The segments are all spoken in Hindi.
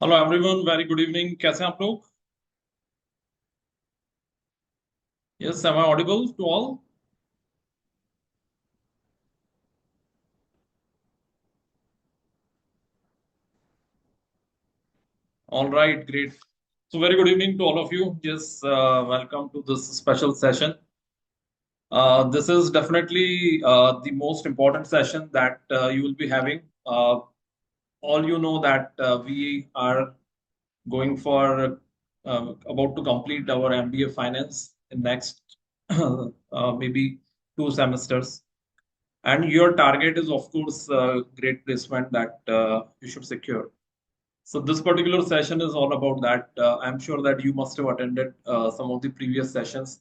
Hello everyone, very good evening. कैसे हैं आप लोग? Yes, am I audible to all? All right, great. So very good evening to all of you. Yes, welcome to this special session. This is definitely the most important session that you will be having. All you know that we are going for about to complete our MBA finance in next maybe 2 semesters. And your target is, of course, great placement that you should secure. So this particular session is all about that. I'm sure that you must have attended some of the previous sessions.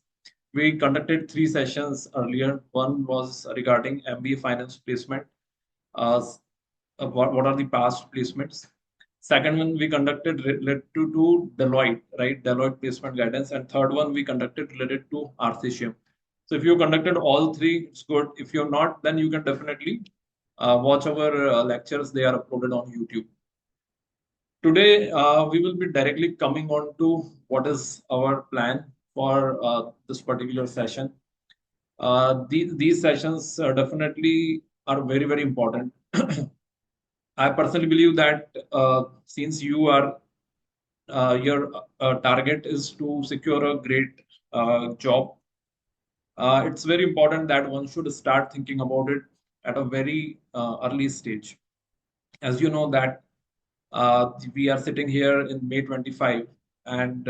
We conducted 3 sessions earlier. One was regarding MBA finance placement. Uh, what are the past placements? Second one we conducted related to Deloitte, right? Deloitte placement guidance. And third one we conducted related to RCCM. So if you conducted all three, it's good. If you're not, then you can definitely watch our lectures. They are uploaded on YouTube. Today, we will be directly coming on to what is our plan for this particular session. These sessions definitely are very, very important. I personally believe that since you are your target is to secure a great job, it's very important that one should start thinking about it at a very early stage. As you know that we are sitting here in May 25, and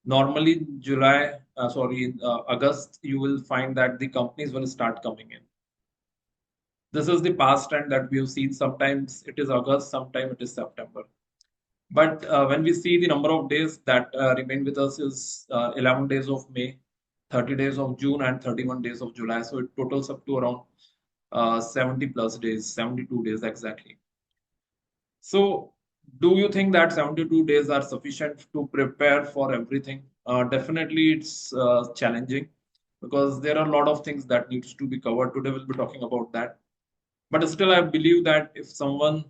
normally in August, you will find that the companies will start coming in. This is the past trend that we have seen. Sometimes it is August, sometimes it is September. But when we see the number of days that remain with us is 11 days of May, 30 days of June, and 31 days of July. So it totals up to around 70 plus days, 72 days exactly. So, do you think that 72 days are sufficient to prepare for everything? Definitely, it's challenging because there are a lot of things that needs to be covered. Today, we'll be talking about that. But still, I believe that if someone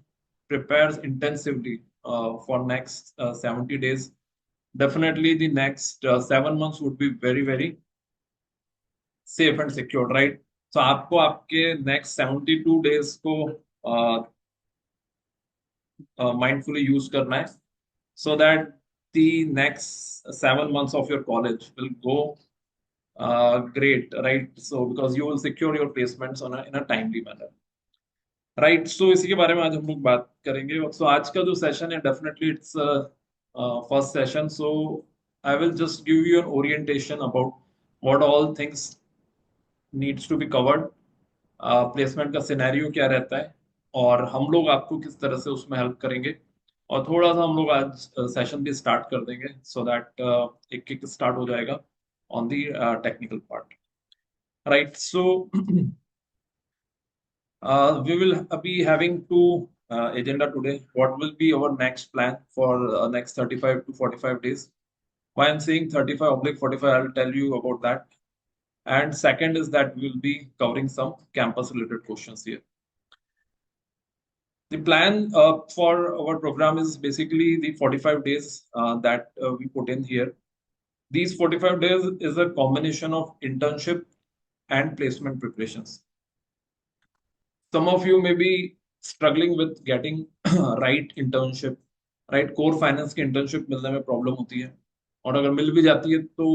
prepares intensively for next 70 days, definitely the next 7 months would be very, very safe and secure, right? So, आपको आपके next 72 days को mindfully use करना है so that the next 7 months of your college will go great, right? So because you will secure your placements in a timely manner, right? So इसी के बारे में आज हम लोग बात करेंगे. So आज का जो सेशन है definitely it's first session. So I will just give you an orientation about what all things needs to be covered. Placement का सिनेरियो क्या रहता है और हम लोग आपको किस तरह से उसमें हेल्प करेंगे. और थोड़ा सा हम लोग आज सेशन भी स्टार्ट कर देंगे सो दैट एक एक स्टार्ट हो जाएगा on the technical part, right? So we will be having two agenda today. What will be our next plan for next 35 to 45 days? Why I'm saying 35 oblique 45, I'll tell you about that. And second is that we will be covering some campus related questions here. The plan for our program is basically the 45 days that we put in here. These 45 days is a combination of internship and placement preparations. Some of you may be struggling with getting right internship, right? Core finance की internship मिलने में problem होती है और अगर मिल भी जाती है तो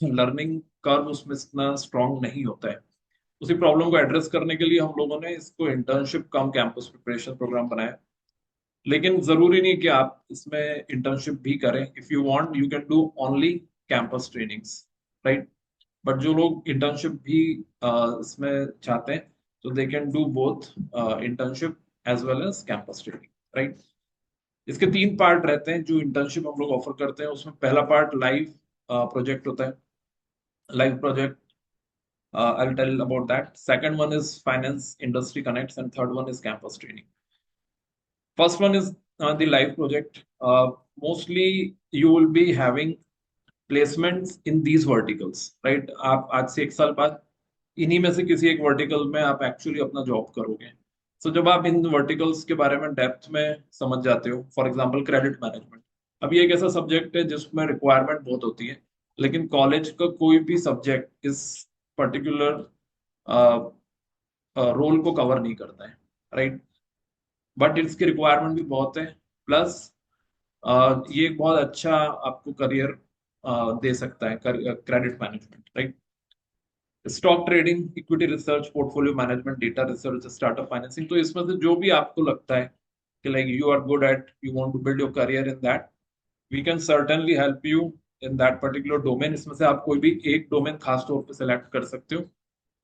learning कर्व उसमें इतना strong नहीं होता है. उसी प्रॉब्लम को एड्रेस करने के लिए हम लोगों ने इसको इंटर्नशिप कम कैंपस प्रिपरेशन प्रोग्राम बनाया. लेकिन जरूरी नहीं कि आप इसमें इंटर्नशिप भी करें. If you want you can do only campus trainings, right? But जो लोग इंटर्नशिप भी इसमें चाहते हैं तो they can do both internship as well as campus training, right? इसके 3 पार्ट रहते हैं जो इंटर्नशिप हम लोग ऑफर करते हैं. उसमें पहला पार्ट लाइव प्रोजेक्ट होता है. Live project I'll tell about that. Second one is finance industry connects, and third one is campus training. First one is the live project. Mostly you will be having placements in these verticals, right? आप आज से 1 साल बाद इन्हीं में से किसी एक वर्टिकल में आप एक्चुअली अपना जॉब करोगे. सो जब आप इन वर्टिकल्स के बारे में डेप्थ में समझ जाते हो, फॉर एग्जांपल क्रेडिट मैनेजमेंट, अब ये एक ऐसा सब्जेक्ट है जिसमें रिक्वायरमेंट बहुत होती है, लेकिन कॉलेज का कोई भी सब्जेक्ट इस पर्टिकुलर रोल को कवर नहीं करता है, राइट। बट इसकी रिक्वायरमेंट भी बहुत है, प्लस ये एक बहुत अच्छा आपको करियर दे सकता है, credit management, right. Stock trading, equity research, portfolio management, data research, startup financing, तो इसमें से जो भी आपको लगता है कि like you are good at, you want to build your career in that, we can certainly help you in that particular domain. इसमें से आप कोई भी एक डोमेन खास तौर पे सिलेक्ट कर सकते हो,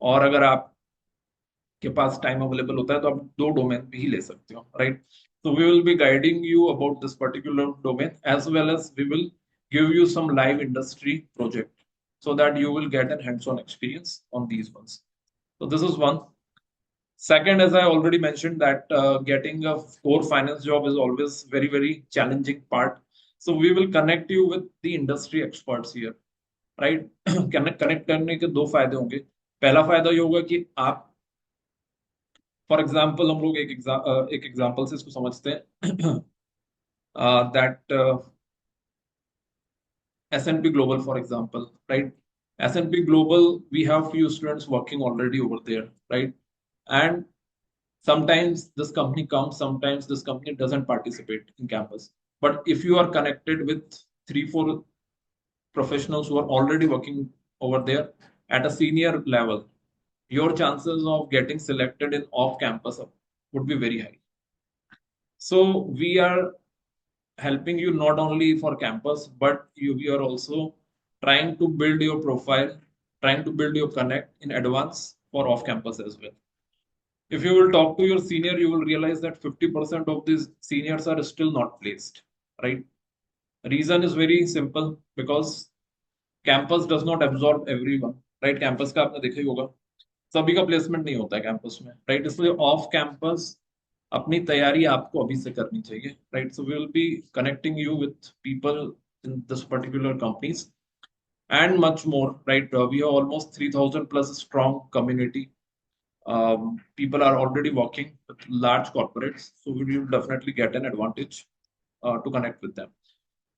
और अगर आपके पास टाइम अवेलेबल होता है तो आप दो डोमेन भी ही ले सकते हो, right. So we will be guiding you about this particular domain, as well as we will give you some live industry project so that you will get a hands-on experience on these ones. So this is one. Second, as I already mentioned, that getting a core finance job is always very, very challenging part. So we will connect you with the industry experts here, right? Connect करने के दो फायदे होंगे। पहला फायदा ये होगा कि आप, फॉर एग्जाम्पल, हम लोग एक एग्जाम्पल से इसको समझते हैं, that S&P Global, for example, right? S&P Global, we have few students working already over there, right? And sometimes this company comes, sometimes this company doesn't participate in campus. But if you are connected with three, four professionals who are already working over there at a senior level, your chances of getting selected in off campus would be very high. So we are helping you not only for campus, but we are also trying to build your profile, trying to build your connect in advance for off campus as well. If you will talk to your senior, you will realize that 50% of these seniors are still not placed, right? Reason is very simple, because campus does not absorb everyone, right? Campus का आपने देखा ही होगा, सभी का प्लेसमेंट नहीं होता है कैंपस में, राइट। इसलिए ऑफ कैंपस अपनी तैयारी आपको अभी से करनी चाहिए, right. So we will be connecting you with people in this particular companies and much more, right? We have almost 3,000 plus strong community. People are already working with large corporates, so we will definitely get an advantage to connect with them,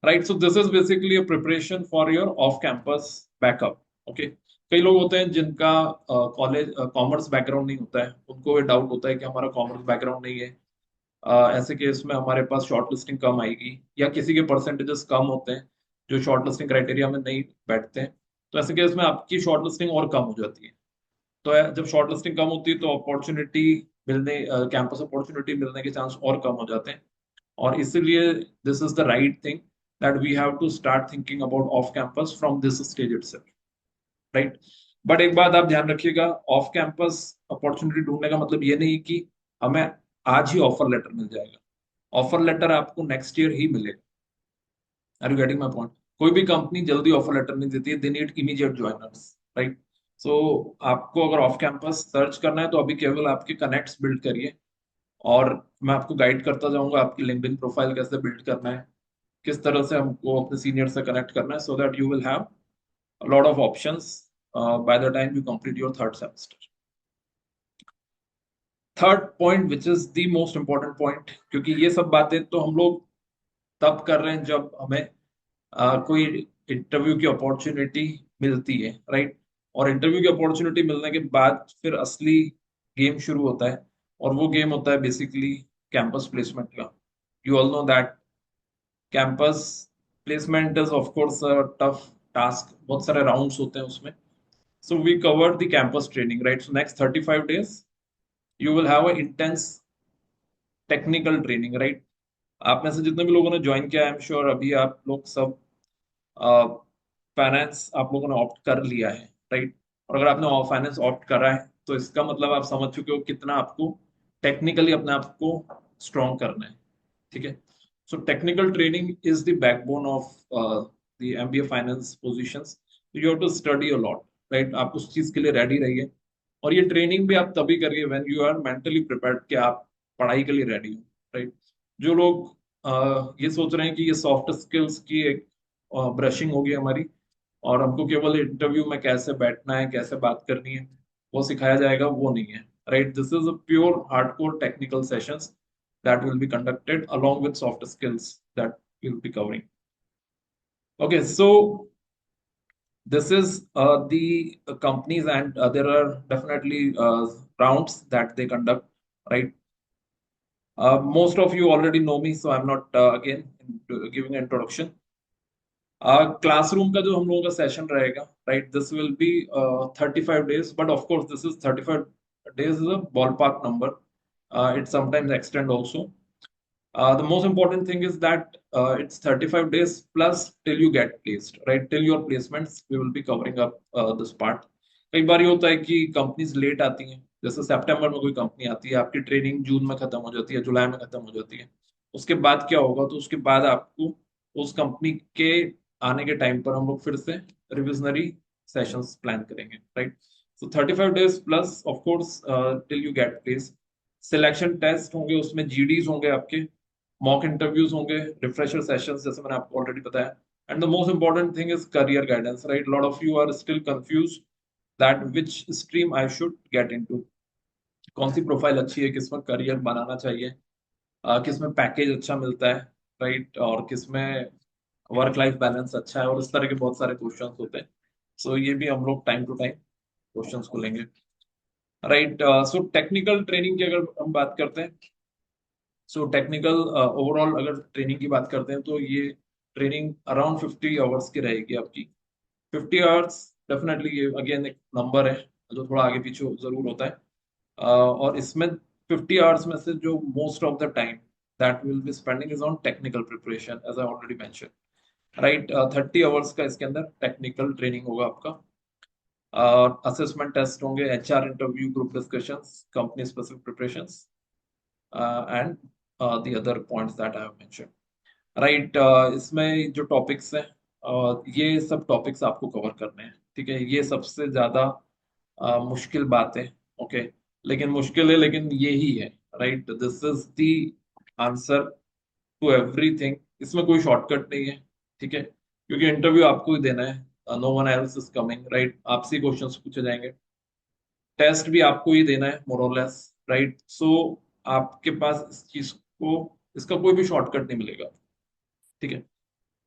right? So this is basically a preparation for your off-campus backup. Okay. कई लोग होते हैं जिनका कॉलेज कॉमर्स बैकग्राउंड नहीं होता है, उनको ये डाउट होता है कि हमारा कॉमर्स बैकग्राउंड नहीं है, ऐसे केस में हमारे पास शॉर्ट लिस्टिंग कम आएगी, या किसी के परसेंटेजेस कम होते हैं जो शॉर्ट लिस्टिंग क्राइटेरिया में नहीं बैठते हैं, तो ऐसे केस में आपकी शॉर्ट लिस्टिंग और कम हो जाती है। तो जब शॉर्ट लिस्टिंग कम होती है तो अपॉर्चुनिटी मिलने, कैंपस अपॉर्चुनिटी मिलने के चांस और कम हो जाते हैं, और इसीलिए this is the right thing that we have to start thinking about of campus from this stage itself, right. But एक बात आप ध्यान रखिएगा, ऑफ कैंपस अपॉर्चुनिटी ढूंढने का मतलब ये नहीं कि हमें आज ही ऑफर लेटर मिल जाएगा। ऑफर लेटर आपको नेक्स्ट ईयर ही मिलेगा। Are you getting my point? कोई भी कंपनी जल्दी ऑफर लेटर नहीं देती है, they need immediate joiners, right. So आपको अगर ऑफ कैंपस सर्च करना है तो अभी केवल आपके कनेक्ट्स बिल्ड करिए, और मैं आपको गाइड करता जाऊंगा आपकी लिंक्डइन प्रोफाइल कैसे बिल्ड करना है, किस तरह से हमको अपने सीनियर से कनेक्ट करना है, so that you will have a lot of options by the time you complete your third semester. Third point, which is the most important point, क्योंकि ये सब बातें तो हम लोग तब कर रहे हैं जब हमें कोई इंटरव्यू की अपॉर्चुनिटी मिलती है, राइट। और इंटरव्यू की अपॉर्चुनिटी मिलने के बाद फिर असली गेम शुरू होता है, और वो गेम होता है बेसिकली कैंपस प्लेसमेंट का। You all know that campus placement is of course a tough task, बहुत सारे राउंड्स होते हैं उसमें। So we covered the campus training, right? So next 35 days, you will have an intense technical training, right? आप में से जितने भी लोगों ने ज्वाइन किया, आई एम श्योर अभी आप लोग सब फाइनेंस आप लोगों ने ऑप्ट कर लिया है, राइट। और अगर आपने फाइनेंस ऑप्ट करा है तो इसका मतलब आप समझ चुके हो कितना आपको टेक्निकली अपने आप को स्ट्रॉन्ग करना है, ठीक है। So technical training is the backbone of the MBA finance positions. You have to study a lot, right. आप उस चीज के लिए रेडी रहिए, और ये ट्रेनिंग भी आप तभी करिए when you are mentally prepared कि आप पढ़ाई के लिए रेडी हो, राइट। जो लोग ये सोच रहे हैं कि ये सॉफ्ट स्किल्स की एक ब्रशिंग होगी हमारी, और हमको केवल इंटरव्यू में कैसे बैठना है, कैसे बात करनी है, वो सिखाया जाएगा, वो नहीं है। right? This is a pure hardcore technical sessions that will be conducted along with soft skills that we'll be covering. Okay, so this is the companies, and there are definitely rounds that they conduct, right? Most of you already know me, so I'm not again giving an introduction. Classroom का जो हम लोगों का सेशन रहेगा, right, this will be 35 days, but of course this is 35 days is a ball park number. It sometimes extend also. The most important thing is that it's 35 days plus till you get placed, right? Till your placements, we will be covering up this part. कई बार ये होता है कि कंपनीज लेट आती हैं, जैसे सितंबर में कोई कंपनी आती है, आपकी ट्रेनिंग जून में खत्म हो जाती है, जुलाई में खत्म हो जाती है. उसके बाद क्या होगा, तो उसके बाद आपको उस कंपनी के आने के टाइम पर हम लोग फिर से रिविजनरी सेशंस प्लान करेंगे, right? So 35 days plus of course till you get place. Selection test होंगे, उसमें जीडीज होंगे आपके, मॉक इंटरव्यूज होंगे, रिफ्रेशर सेशंस जैसे मैंने आपको ऑलरेडी बताया. And the most important thing is career guidance, right? Lot of you are still confuse that which stream I should get into. कौन सी प्रोफाइल अच्छी है, किसमें करियर बनाना चाहिए, किसमें पैकेज अच्छा मिलता है, राइट, और किसमें वर्क लाइफ बैलेंस अच्छा है, और इस तरह के बहुत सारे क्वेश्चंस होते हैं. सो ये भी हम लोग टाइम टू टाइम क्वेश्चंस को लेंगे, राइट? सो टेक्निकल ट्रेनिंग की अगर हम बात करते हैं, सो टेक्निकल ओवरऑल अगर ट्रेनिंग की बात करते हैं, तो ये ट्रेनिंग अराउंड 50 आवर्स की रहेगी आपकी. 50 आवर्स डेफिनेटली, ये अगेन एक नंबर है जो थोड़ा आगे पीछे जरूर होता है. और इसमें 50 आवर्स में से जो most of the time that will be spending is on technical preparation, as I already mention, right? 30 hours का इसके अंदर टेक्निकल ट्रेनिंग होगा आपका. असेसमेंट टेस्ट होंगे, HR interview, group discussions, company specific preparations, and the other points that I have mention, right? इसमें जो टॉपिक्स हैं, ये सब टॉपिक्स आपको कवर करने हैं, ठीक है? ये सबसे ज्यादा मुश्किल बात है, ओके? लेकिन मुश्किल है, लेकिन यही है, right? This is the answer to everything. इसमें कोई शॉर्टकट नहीं है, ठीक है? क्योंकि इंटरव्यू आपको ही देना है, no one else is coming, right? आपसे क्वेश्चंस पूछे जाएंगे, टेस्ट भी आपको ही देना है मोर और लेस, राइट? सो आपके पास इस चीज को, इसका कोई भी शॉर्टकट नहीं मिलेगा, ठीक है?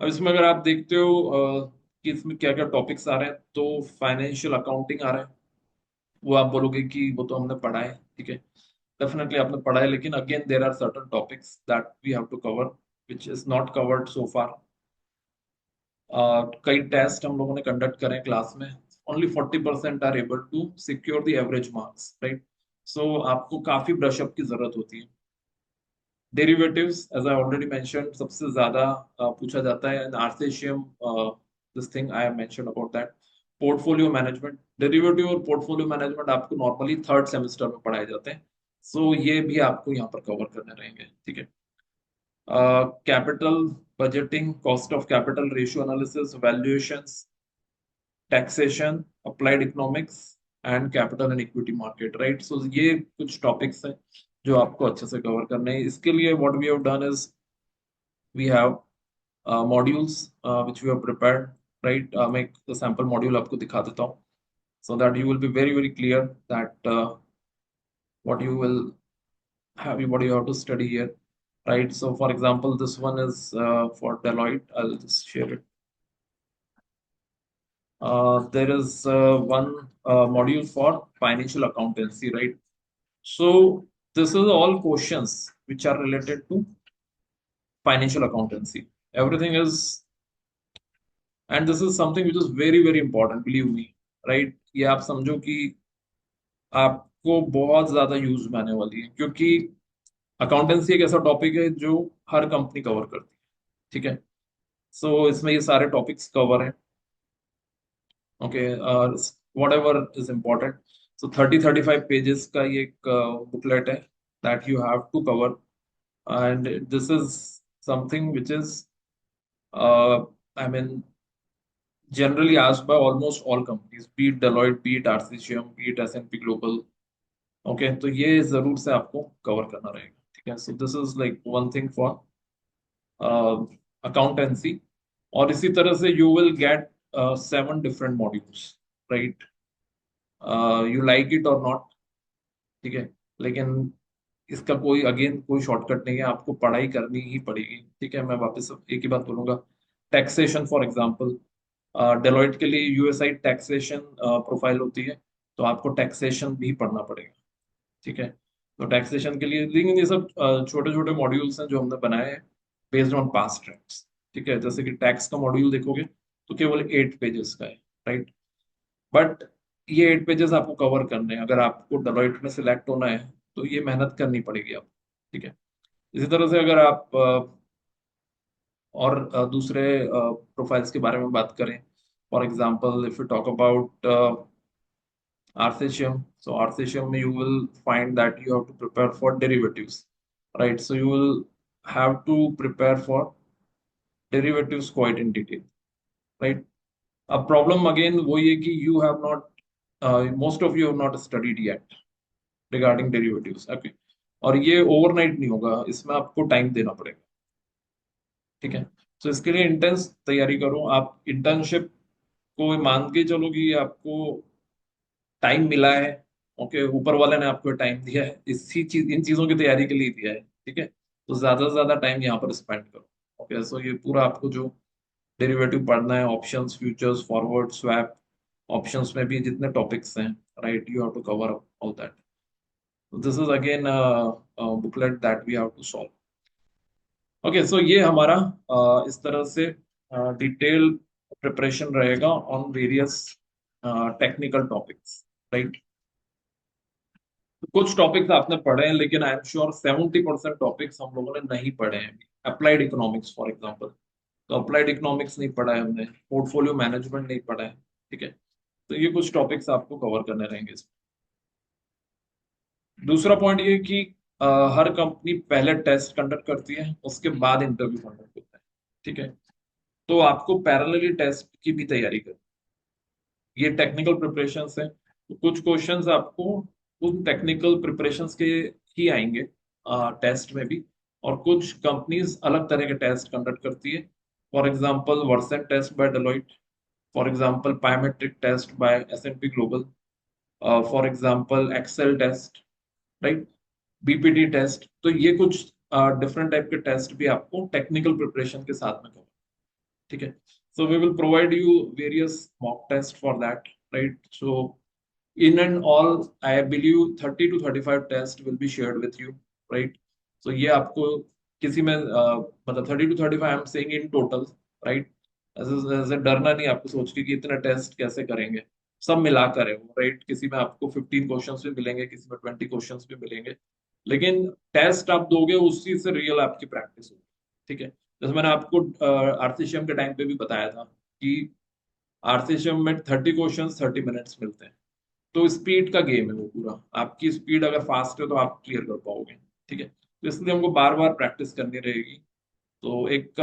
अब इसमें अगर आप देखते हो कि इसमें क्या क्या टॉपिक्स आ रहे हैं, तो फाइनेंशियल अकाउंटिंग आ रहा है. वो आप बोलोगे कि वो तो हमने पढ़ा है, ठीक है, डेफिनेटली आपने पढ़ा है, लेकिन again there are certain topics that we have to cover which is not covered so far. कई टेस्ट हम लोगों ने कंडक्ट करें क्लास में, only 40% are able to secure the average marks, right? So आपको काफी ब्रशअप की जरूरत होती है. Derivatives, as I already mention, सबसे ज्यादा पूछा जाता है. And R C M, this thing I have mention about that. Portfolio management, derivative और पोर्टफोलियो मैनेजमेंट आपको नॉर्मली थर्ड सेमेस्टर में पढ़ाए जाते हैं. सो ये भी आपको यहाँ पर कवर करने रहेंगे, ठीक है? Capital budgeting, cost of capital, ratio analysis, valuations, taxation, applied economics, and capital and equity market, right? So ये कुछ टॉपिक्स हैं जो आपको अच्छे से कवर करने हैं. इसके लिए what we have done is we have modules which we have prepared, right? मैं एक sample module आपको दिखा देता हूँ, so that you will be very very clear that what you will have, what you have to study here, right? So for example, this one is for Deloitte. I'll just share it. There is one module for financial accountancy, right? So this is all questions which are related to financial accountancy. Everything is, and this is something which is very very important, believe me, right? ये आप समझो कि आपको बहुत ज्यादा यूज में आने वाली है, क्योंकि अकाउंटेंसी एक ऐसा टॉपिक है जो हर कंपनी कवर करती है, ठीक है? सो इसमें ये सारे टॉपिक्स कवर हैं, okay? Whatever is important. So 30-35 pages का ये एक बुकलेट है that you have to cover. And this is something which is, I mean, generally asked by almost all companies, be it Deloitte, be it RCCM, be it S&P Global. Okay, तो ये जरूर से आपको कवर करना रहेगा, ठीक है? सो this is like one thing for accountancy. और इसी तरह से you will gate 7 different modules, right? You like it और नॉट, ठीक है। लेकिन इसका कोई अगेन कोई शॉर्टकट नहीं है, आपको पढ़ाई करनी ही पड़ेगी। ठीक है, मैं वापस एक ही बात बोलूंगा। टैक्सेशन फॉर एग्जांपल, डेलॉइट के लिए यूएसआई टैक्सेशन प्रोफाइल होती है, तो आपको टैक्सेशन भी पढ़ना पड़ेगा। ठीक है, तो टैक्सेशन के लिए, लेकिन ये सब छोटे छोटे मॉड्यूल्स हैं जो हमने बनाए हैं बेस्ड ऑन पास्ट ट्रैक्स। ठीक है, जैसे कि टैक्स का मॉड्यूल देखोगे तो केवल 8 पेजेस का है, राइट। बट ये 8 पेजेस आपको कवर करने हैं, अगर आपको डेलॉइट में सिलेक्ट होना है तो ये मेहनत करनी पड़ेगी आपको। ठीक है, इसी तरह से अगर आप और दूसरे प्रोफाइल्स के बारे में बात करें, for example if you talk about RCHM, so RCHM you will find that you have to prepare for derivatives, right? So you will have to prepare for derivatives quite in detail, right? A problem again वही है कि you have not, most of you have not studied yet regarding derivatives, okay? और ये ओवरनाइट नहीं होगा, इसमें आपको टाइम देना पड़ेगा। ठीक है, तो इसके लिए इंटेंस तैयारी करो। आप इंटर्नशिप को मान के चलो कि आपको टाइम मिला है, ओके, ऊपर वाले ने आपको टाइम दिया है, इसी चीज इन चीजों की तैयारी के लिए दिया है। ठीक है, तो ज्यादा से ज्यादा टाइम यहाँ पर स्पेंड करो। ओके, सो ये पूरा आपको जो डेरिवेटिव पढ़ना है, options, futures, forward, swap, options में भी जितने टॉपिक्स हैं, right, you have to cover all that. This is again booklet that we have to solve. Okay, so ये हमारा इस तरह से डिटेल प्रिपरेशन रहेगा on various technical topics, right. कुछ टॉपिक्स आपने पढ़े हैं, लेकिन आई एम श्योर 70% टॉपिक्स हम लोगों ने नहीं पढ़े हैं। अप्लाइड इकोनॉमिक्स फॉर एग्जांपल, तो अप्लाइड इकोनॉमिक्स नहीं पढ़ा है हमने, पोर्टफोलियो मैनेजमेंट नहीं पढ़ा है। ठीक है, तो ये कुछ टॉपिक्स आपको कवर करने रहेंगे इसमें। दूसरा पॉइंट ये कि अ, हर कंपनी पहले टेस्ट कंडक्ट करती है, उसके बाद इंटरव्यू कंडक्ट होता है। ठीक है, तो आपको पैरेलली टेस्ट की भी तैयारी करनी है। ये टेक्निकल प्रिपरेशंस है, तो कुछ क्वेश्चंस आपको उन टेक्निकल प्रिपरेशंस के ही आएंगे टेस्ट में भी। और कुछ कंपनीज अलग तरह के टेस्ट कंडक्ट करती है, for example Versant test by Deloitte, for example biometric test by S&P Global, for example Excel test, right, BPT test. तो ये कुछ डिफरेंट टाइप के टेस्ट भी आपको टेक्निकल प्रिपरेशन के साथ में कवर। ठीक है, so we will provide you various mock tests for that, right? So in and all, I believe 30 to 35 tests will be shared with you, right? So ये आपको किसी में मतलब 30 to 35 I'm saying in total, right? ऐसे ऐसे डरना नहीं आपको सोच के कि इतने टेस्ट कैसे करेंगे, सब मिलाकर है वो, राइट। किसी में आपको 15 क्वेश्चंस भी मिलेंगे, किसी में 20 क्वेश्चंस भी मिलेंगे, लेकिन टेस्ट आप दोगे उसी से रियल आपकी प्रैक्टिस होगी। ठीक है, जैसे मैंने आपको आरसीएम के टाइम पे भी बताया था कि आरसीएम में 30 क्वेश्चंस 30 मिनट्स मिलते हैं, तो स्पीड का गेम है वो पूरा। आपकी स्पीड अगर फास्ट है तो आप क्लियर कर पाओगे। ठीक है, तो इसलिए हमको बार बार प्रैक्टिस करनी रहेगी। तो एक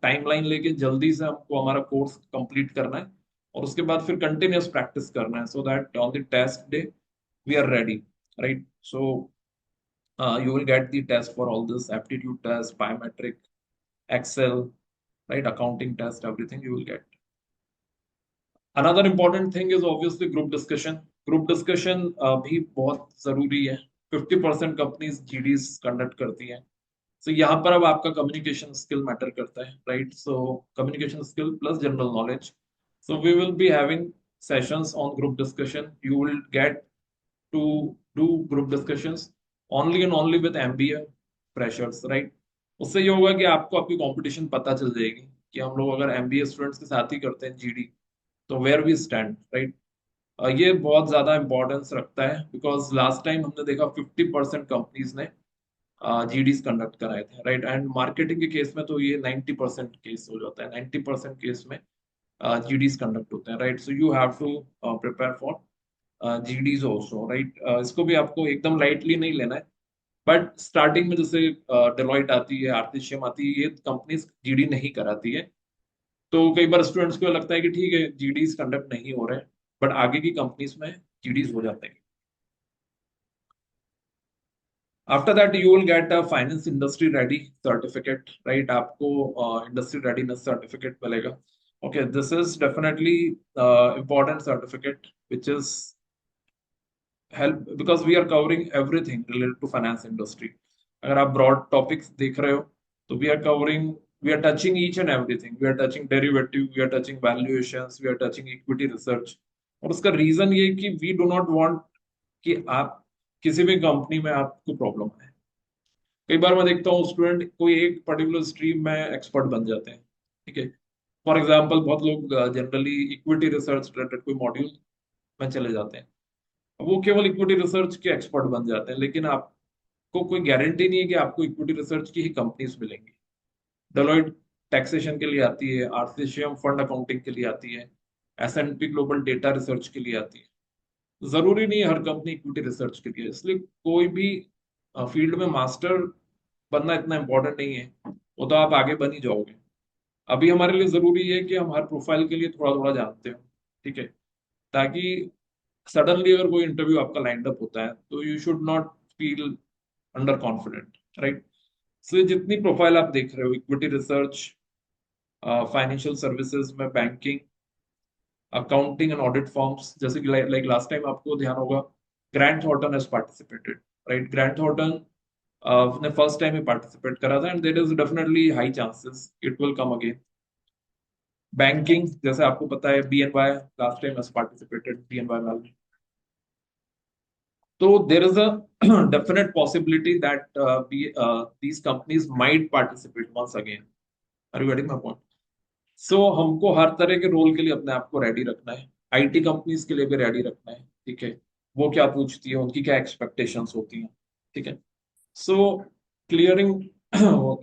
टाइमलाइन लेके जल्दी से हमको हमारा कोर्स कंप्लीट करना है, और उसके बाद फिर कंटिन्यूअस प्रैक्टिस करना है, so that on the test day we are ready, right. So you will get the test for all this: aptitude test, biometric, Excel, right, accounting test, everything you will get. Another important thing is obviously group discussion. Group discussion भी बहुत जरूरी है। 50% कंपनीज GDs कंडक्ट करती हैं। So यहाँ पर अब आपका कम्युनिकेशन स्किल मैटर करता है, right. So communication skill plus general knowledge. So we will be having sessions on group discussion. You will get to do group discussions only and only with MBA freshers, right? उससे ये होगा कि आपको आपकी कंपटीशन पता चल जाएगी कि हम लोग अगर MBA स्टूडेंट्स के साथ ही करते हैं GD, तो वेयर वी स्टैंड, राइट। ये बहुत ज्यादा इंपॉर्टेंस रखता है, बिकॉज लास्ट टाइम हमने देखा 50% कंपनीज ने GDs कंडक्ट कराए थे, राइट। एंड मार्केटिंग के केस में तो ये 90% केस हो जाता है, 90% केस में GDs कंडक्ट होते हैं, right. So you have to prepare for GDs also, right. इसको भी आपको एकदम लाइटली नहीं लेना है, बट स्टार्टिंग में जैसे डेलॉइट आती है, आर्टिशियम आती है, ये कंपनीज GD नहीं कराती है। तो कई बार स्टूडेंट्स को लगता है कि ठीक है GDs कंडक्ट नहीं हो रहे हैं, बट आगे की कंपनीज में GDs हो जाते हैं। After that you will get a finance industry ready certificate, right. आपको इंडस्ट्री रेडीनेस सर्टिफिकेट मिलेगा। Okay, this is definitely important certificate which is help because we are covering everything related to finance industry. अगर आप broad topics देख रहे हो तो we are touching each and everything. We are touching derivative, we are touching valuations, we are touching equity research. और उसका रीजन ये है कि we do not want कि आप किसी भी कंपनी में आपको प्रॉब्लम है। कई बार मैं देखता हूँ स्टूडेंट कोई एक पर्टिकुलर स्ट्रीम में एक्सपर्ट बन जाते हैं, ठीक है। फॉर एग्जाम्पल बहुत लोग जनरली इक्विटी रिसर्च रिलेटेड कोई मॉड्यूल में चले जाते हैं, वो केवल इक्विटी रिसर्च के एक्सपर्ट बन जाते हैं, लेकिन आपको कोई गारंटी नहीं है कि आपको इक्विटी रिसर्च की ही कंपनीज मिलेंगी। डेलोइट टैक्सेशन के लिए आती है, आरसीएम फंड अकाउंटिंग के लिए आती है, एस&पी ग्लोबल डेटा रिसर्च के लिए आती है। जरूरी नहीं है हर कंपनी इक्विटी रिसर्च के लिए, इसलिए कोई भी फील्ड में मास्टर बनना इतना इम्पोर्टेंट नहीं है, वो तो आप आगे बन ही जाओगे। अभी हमारे लिए जरूरी है कि हम हर प्रोफाइल के लिए थोड़ा थोड़ा जानते हो, ठीक है, ताकि सडनली अगर कोई इंटरव्यू आपका लाइंड अप होता है तो you should not feel under confident, right. So जितनी प्रोफाइल आप देख रहे हो, इक्विटी रिसर्च, फाइनेंशियल सर्विसेज में banking, accounting and audit firms, जैसे कि लाइक लास्ट टाइम आपको ध्यान होगा Grant Thornton has participated, right. Grant Thornton ने फर्स्ट टाइम ही पार्टिसिपेट करा था and there is definitely high chances it will come again. Banking जैसे आपको पता है BNY last time has participated, BNY में। So there is a definite possibility that these companies might participate once again. Are you getting my point? So हमको हर तरह के रोल के लिए अपने आप को रेडी रखना है। IT कंपनीज के लिए भी रेडी रखना है, ठीक है। वो क्या पूछती है, उनकी क्या एक्सपेक्टेशंस होती हैं, ठीक है। So clearing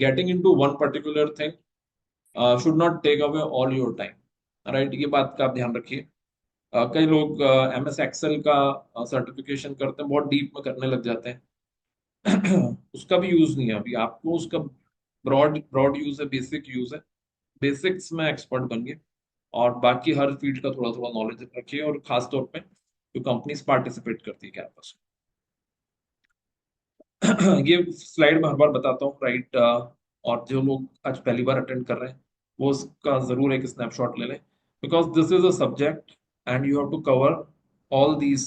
getting into one particular thing should not take away all your time, right. ये बात का आप ध्यान रखिए। कई लोग MS एक्सेल का सर्टिफिकेशन करते हैं, बहुत डीप में करने लग जाते हैं। उसका भी यूज नहीं है अभी आपको, उसका ब्रॉड ब्रॉड यूज है, बेसिक यूज है। बेसिक्स में एक्सपर्ट बनिए और बाकी हर फील्ड का थोड़ा थोड़ा नॉलेज रखिए, और खास तौर पे जो कंपनीज पार्टिसिपेट करती है कैंपस में। ये स्लाइड में हर बार बताता हूँ, राइट। और जो लोग आज पहली बार अटेंड कर रहे हैं वो उसका जरूर एक स्नैपशॉट ले लें, because this is a subject and you have to cover all these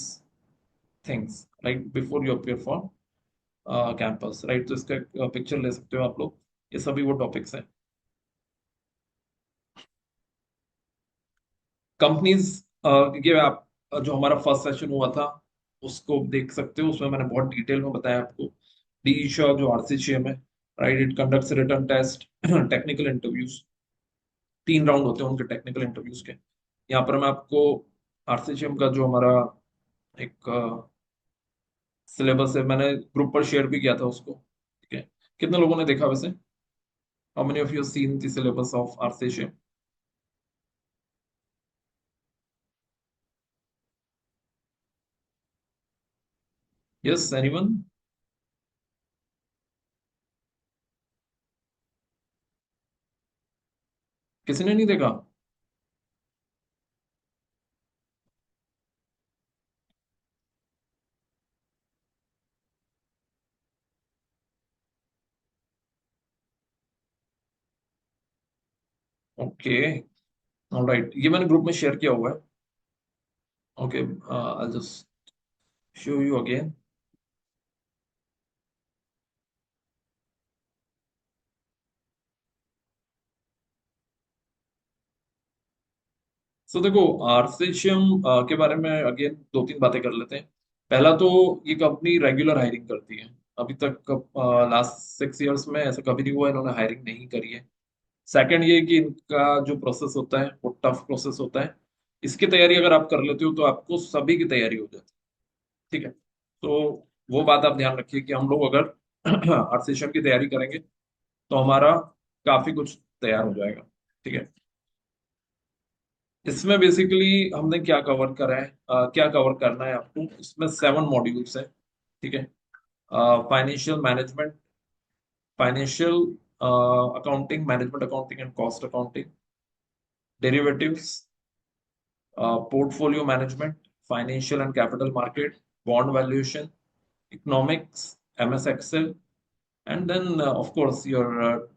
things, right, before you appear for campus, right. तो इसका पिक्चर ले सकते हो आप लोग, ये सभी वो टॉपिक्स हैं। कंपनीज, ये आप जो हमारा फर्स्ट सेशन हुआ था उसको देख सकते हो, उसमें मैंने बहुत डिटेल में बताया आपको। डी शॉ जो RCCM है, right, it conducts written test, technical interviews, 3 round होते हैं उनके टेक्निकल इंटरव्यूज के। यहाँ पर मैं आपको RCCM का जो हमारा एक सिलेबस है, मैंने ग्रुप पर शेयर भी किया था उसको, ठीक है। कितने लोगों ने देखा वैसे? How many of you seen the syllabus of RCCM? Yes, anyone? किसी ने नहीं देखा? ओके, ऑलराइट, ये मैंने ग्रुप में शेयर किया हुआ है। Okay, I just show you again. So देखो, आरसीएम के बारे में अगेन 2-3 बातें कर लेते हैं। पहला तो ये कंपनी रेगुलर हायरिंग करती है। अभी तक लास्ट 6 इयर्स में ऐसा कभी नहीं हुआ इन्होंने हायरिंग नहीं करी है। सेकंड ये कि इनका जो प्रोसेस होता है वो टफ प्रोसेस होता है। इसकी तैयारी अगर आप कर लेते हो तो आपको सभी की तैयारी हो जाती है, ठीक है। तो वो बात आप ध्यान रखिए कि हम लोग अगर आरसीएम की तैयारी करेंगे तो हमारा काफी कुछ तैयार हो जाएगा, ठीक है। इसमें बेसिकली हमने क्या कवर करा है, क्या कवर करना है आपको, इसमें 7 मॉड्यूल्स है, ठीक है। Financial management, financial accounting, management accounting and cost accounting, derivatives, portfolio management, financial and capital market, bond valuation, economics, MS Excel, and then of course your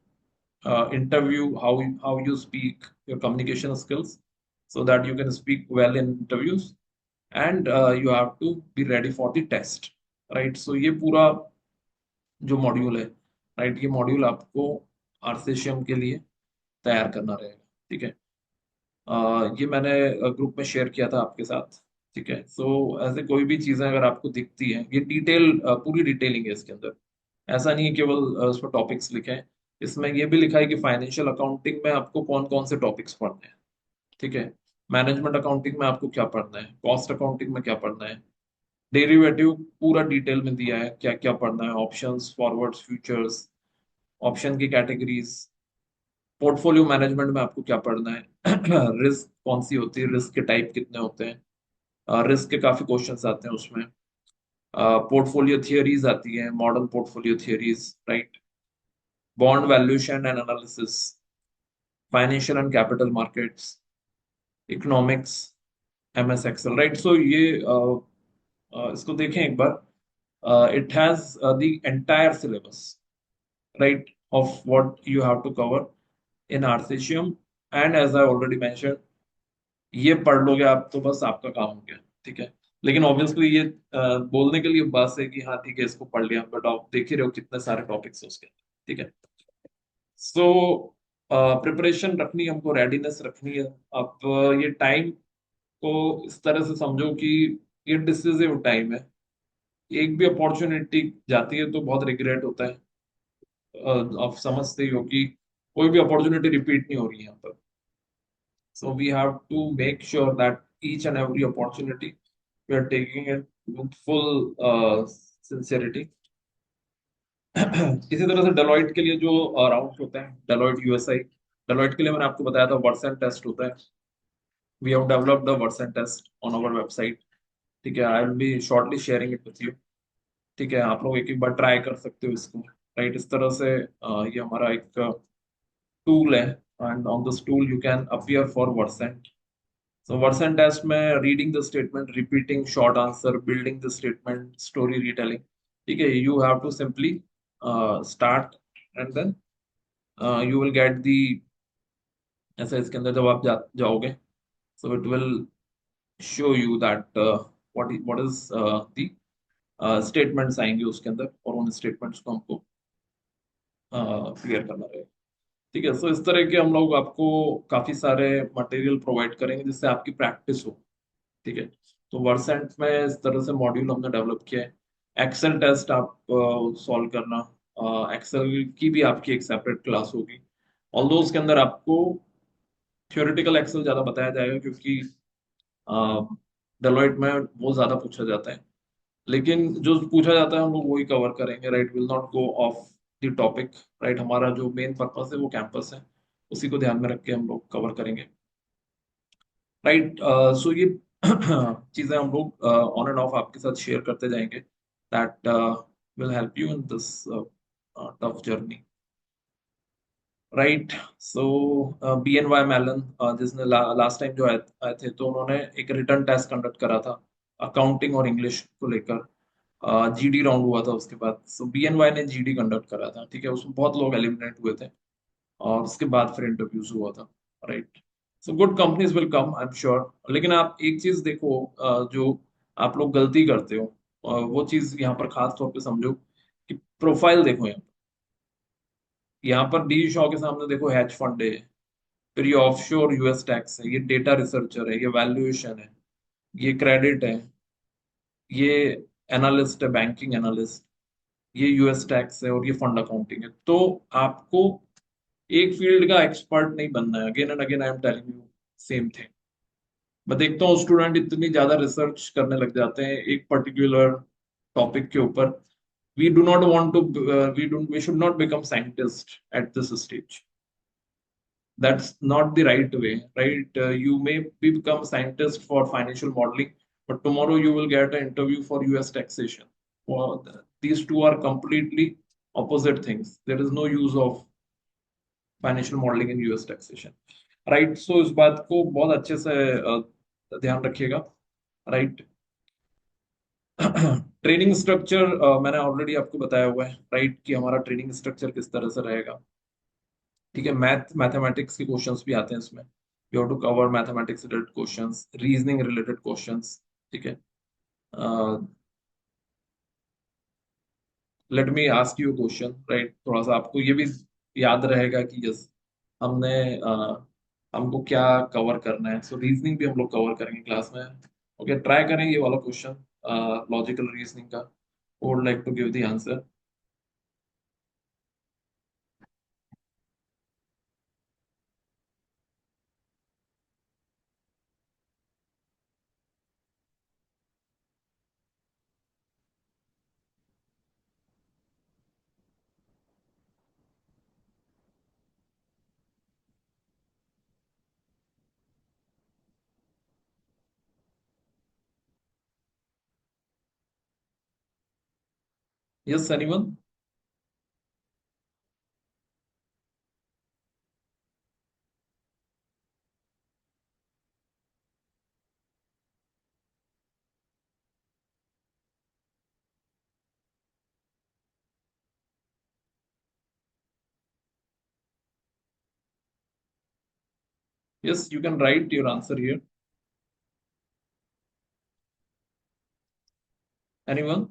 interview, how you speak, your communication skills, so that you can speak well in interviews. And you have to be ready for the test, right. So ये पूरा जो मॉड्यूल है, राइट, ये मॉड्यूल आपको आरसीएम के लिए तैयार करना रहेगा, ठीक है। ये मैंने ग्रुप में शेयर किया था आपके साथ, ठीक है। सो ऐसे कोई भी चीजें अगर आपको दिखती हैं, ये डिटेल पूरी डिटेलिंग है इसके अंदर। ऐसा नहीं है केवल उस पर टॉपिक्स लिखे हैं, इसमें ये भी लिखा है कि फाइनेंशियल अकाउंटिंग में आपको कौन कौन से टॉपिक्स पढ़ने हैं, ठीक है। मैनेजमेंट अकाउंटिंग में आपको क्या पढ़ना है, कॉस्ट अकाउंटिंग में क्या पढ़ना है, डेरिवेटिव पूरा डिटेल में दिया है क्या क्या पढ़ना है, ऑप्शंस, फॉरवर्ड्स, फ्यूचर्स, ऑप्शन की कैटेगरीज, पोर्टफोलियो मैनेजमेंट में आपको क्या पढ़ना है, रिस्क कौन सी होती है, रिस्क के टाइप कितने होते हैं, रिस्क के काफी क्वेश्चंस आते हैं उसमें, पोर्टफोलियो थियरीज आती है, modern portfolio theories, right, bond valuation and analysis, financial and capital markets, economics, MS Excel, right. So ये इसको देखें एक बार, it has the entire syllabus, right, of what you have to cover in RCM. And as I already mentioned, ये पढ़ लोगे आप तो बस आपका काम हो गया, ठीक है। लेकिन ऑब्वियसली ये बोलने के लिए बस है कि हाँ ठीक है इसको पढ़ लिया, बट आप देख ही रहे हो कितने सारे टॉपिक्स है उसके अंदर, ठीक है। सो प्रिपरेशन रखनी है हमको, रेडीनेस रखनी है। अब ये टाइम को इस तरह से समझो कि ये डिसिसिव टाइम है। एक भी अपॉर्चुनिटी जाती है तो बहुत रिग्रेट होता है। आप समझते ही हो कि कोई भी अपॉर्चुनिटी रिपीट नहीं हो रही है यहाँ पर। So we have to make sure that each and every opportunity we are taking it with full sincerity. इसी तरह से डेलॉइट के लिए जो राउंड होते हैं, डेलॉइट यूएसआई, डेलॉइट के लिए मैंने आपको बताया था वर्सन टेस्ट होता है। We have developed the Versant test on our website, ठीक है। I will be shortly sharing it with you, ठीक है। आप लोग एक एक बार ट्राई कर सकते हो इसको, राइट। इस तरह से ये हमारा एक टूल है, and on this tool you can appear for Versant. So Versant test में reading the statement, repeating short answer, building the statement, story retelling, ठीक है। You have to simply start and then you will get the, ऐसे इसके अंदर जब आप जाओगे, so it will show you that what is the statements आएंगे उसके अंदर, और उन स्टेटमेंट्स को हमको क्लियर करना रहेगा, ठीक है। सो इस तरह के हम लोग आपको काफी सारे मटेरियल प्रोवाइड करेंगे जिससे आपकी प्रैक्टिस हो, ठीक है। तो वर्सेंट में इस तरह से मॉड्यूल हमने डेवलप किया है। एक्सेल टेस्ट आप सॉल्व करना, एक्सेल की भी आपकी एक सेपरेट क्लास होगी। ऑल्दो उसके अंदर आपको थ्योरेटिकल एक्सेल ज्यादा बताया जाएगा, क्योंकि डेलोइट में वो ज्यादा पूछा जाता है। लेकिन जो पूछा जाता है हम लोग वही कवर करेंगे, right. Will not go of the topic, right. हमारा जो मेन पर्पस है वो कैंपस है, उसी को ध्यान में रख के हम लोग कवर करेंगे, राइट। सो ये चीजें हम लोग ऑन एंड ऑफ आपके साथ शेयर करते जाएंगे, that will help you in this tough journey, right. So BNY Mellon, जिसने लास्ट टाइम जो आए थे, तो उन्होंने एक रिटर्न टेस्ट कंडक्ट करा था अकाउंटिंग और इंग्लिश को लेकर। GD राउंड हुआ था उसके बाद, सो BNY ने GD कंडक्ट करा था, ठीक है। उसमें बहुत लोग एलिमिनेट हुए थे, और उसके बाद फिर इंटरव्यूज हुआ था, right. So good companies will come, I am sure. लेकिन आप एक चीज देखो, जो आप लोग गलती करते हो, वो चीज यहाँ पर खास तौर पे समझो कि प्रोफाइल देखो। यहाँ पर डी शॉ के सामने देखो हैच फंड है, फिर ये ऑफशोर यूएस टैक्स है, ये डेटा रिसर्चर है, ये वैल्यूएशन है, ये क्रेडिट है, ये एनालिस्ट है, बैंकिंग एनालिस्ट, ये यूएस टैक्स है, और ये फंड अकाउंटिंग है। तो आपको एक फील्ड का एक्सपर्ट नहीं बनना है। Again and again I am telling you same thing. मैं देखता हूँ स्टूडेंट इतनी ज्यादा रिसर्च करने लग जाते हैं एक पर्टिकुलर टॉपिक के ऊपर। We do not want to, we should not become scientist at this stage. That's not the right way, right? You may become scientist for financial modeling, but tomorrow you will get an interview for US taxation. Well, these two are completely opposite things. There is no use of financial modeling in US taxation, right? So इस बात को बहुत अच्छे से ध्यान रखिएगा, right? ट्रेनिंग स्ट्रक्चर मैंने ऑलरेडी आपको बताया हुआ है, राइट, कि हमारा ट्रेनिंग स्ट्रक्चर किस तरह से रहेगा, ठीक है। मैथमेटिक्स के क्वेश्चंस भी आते हैं इसमें। You have to cover mathematics related questions, reasoning related questions, ठीक है। Let me ask you question, right? थोड़ा सा आपको ये भी याद रहेगा कि यस, हमने हमको क्या कवर करना है। सो रीजनिंग भी हम लोग कवर करेंगे क्लास में। ओके, ट्राई करें ये वाला क्वेश्चन, लॉजिकल रीजनिंग का। Would like to give the answer. Yes, anyone? Yes, you can write your answer here. Anyone?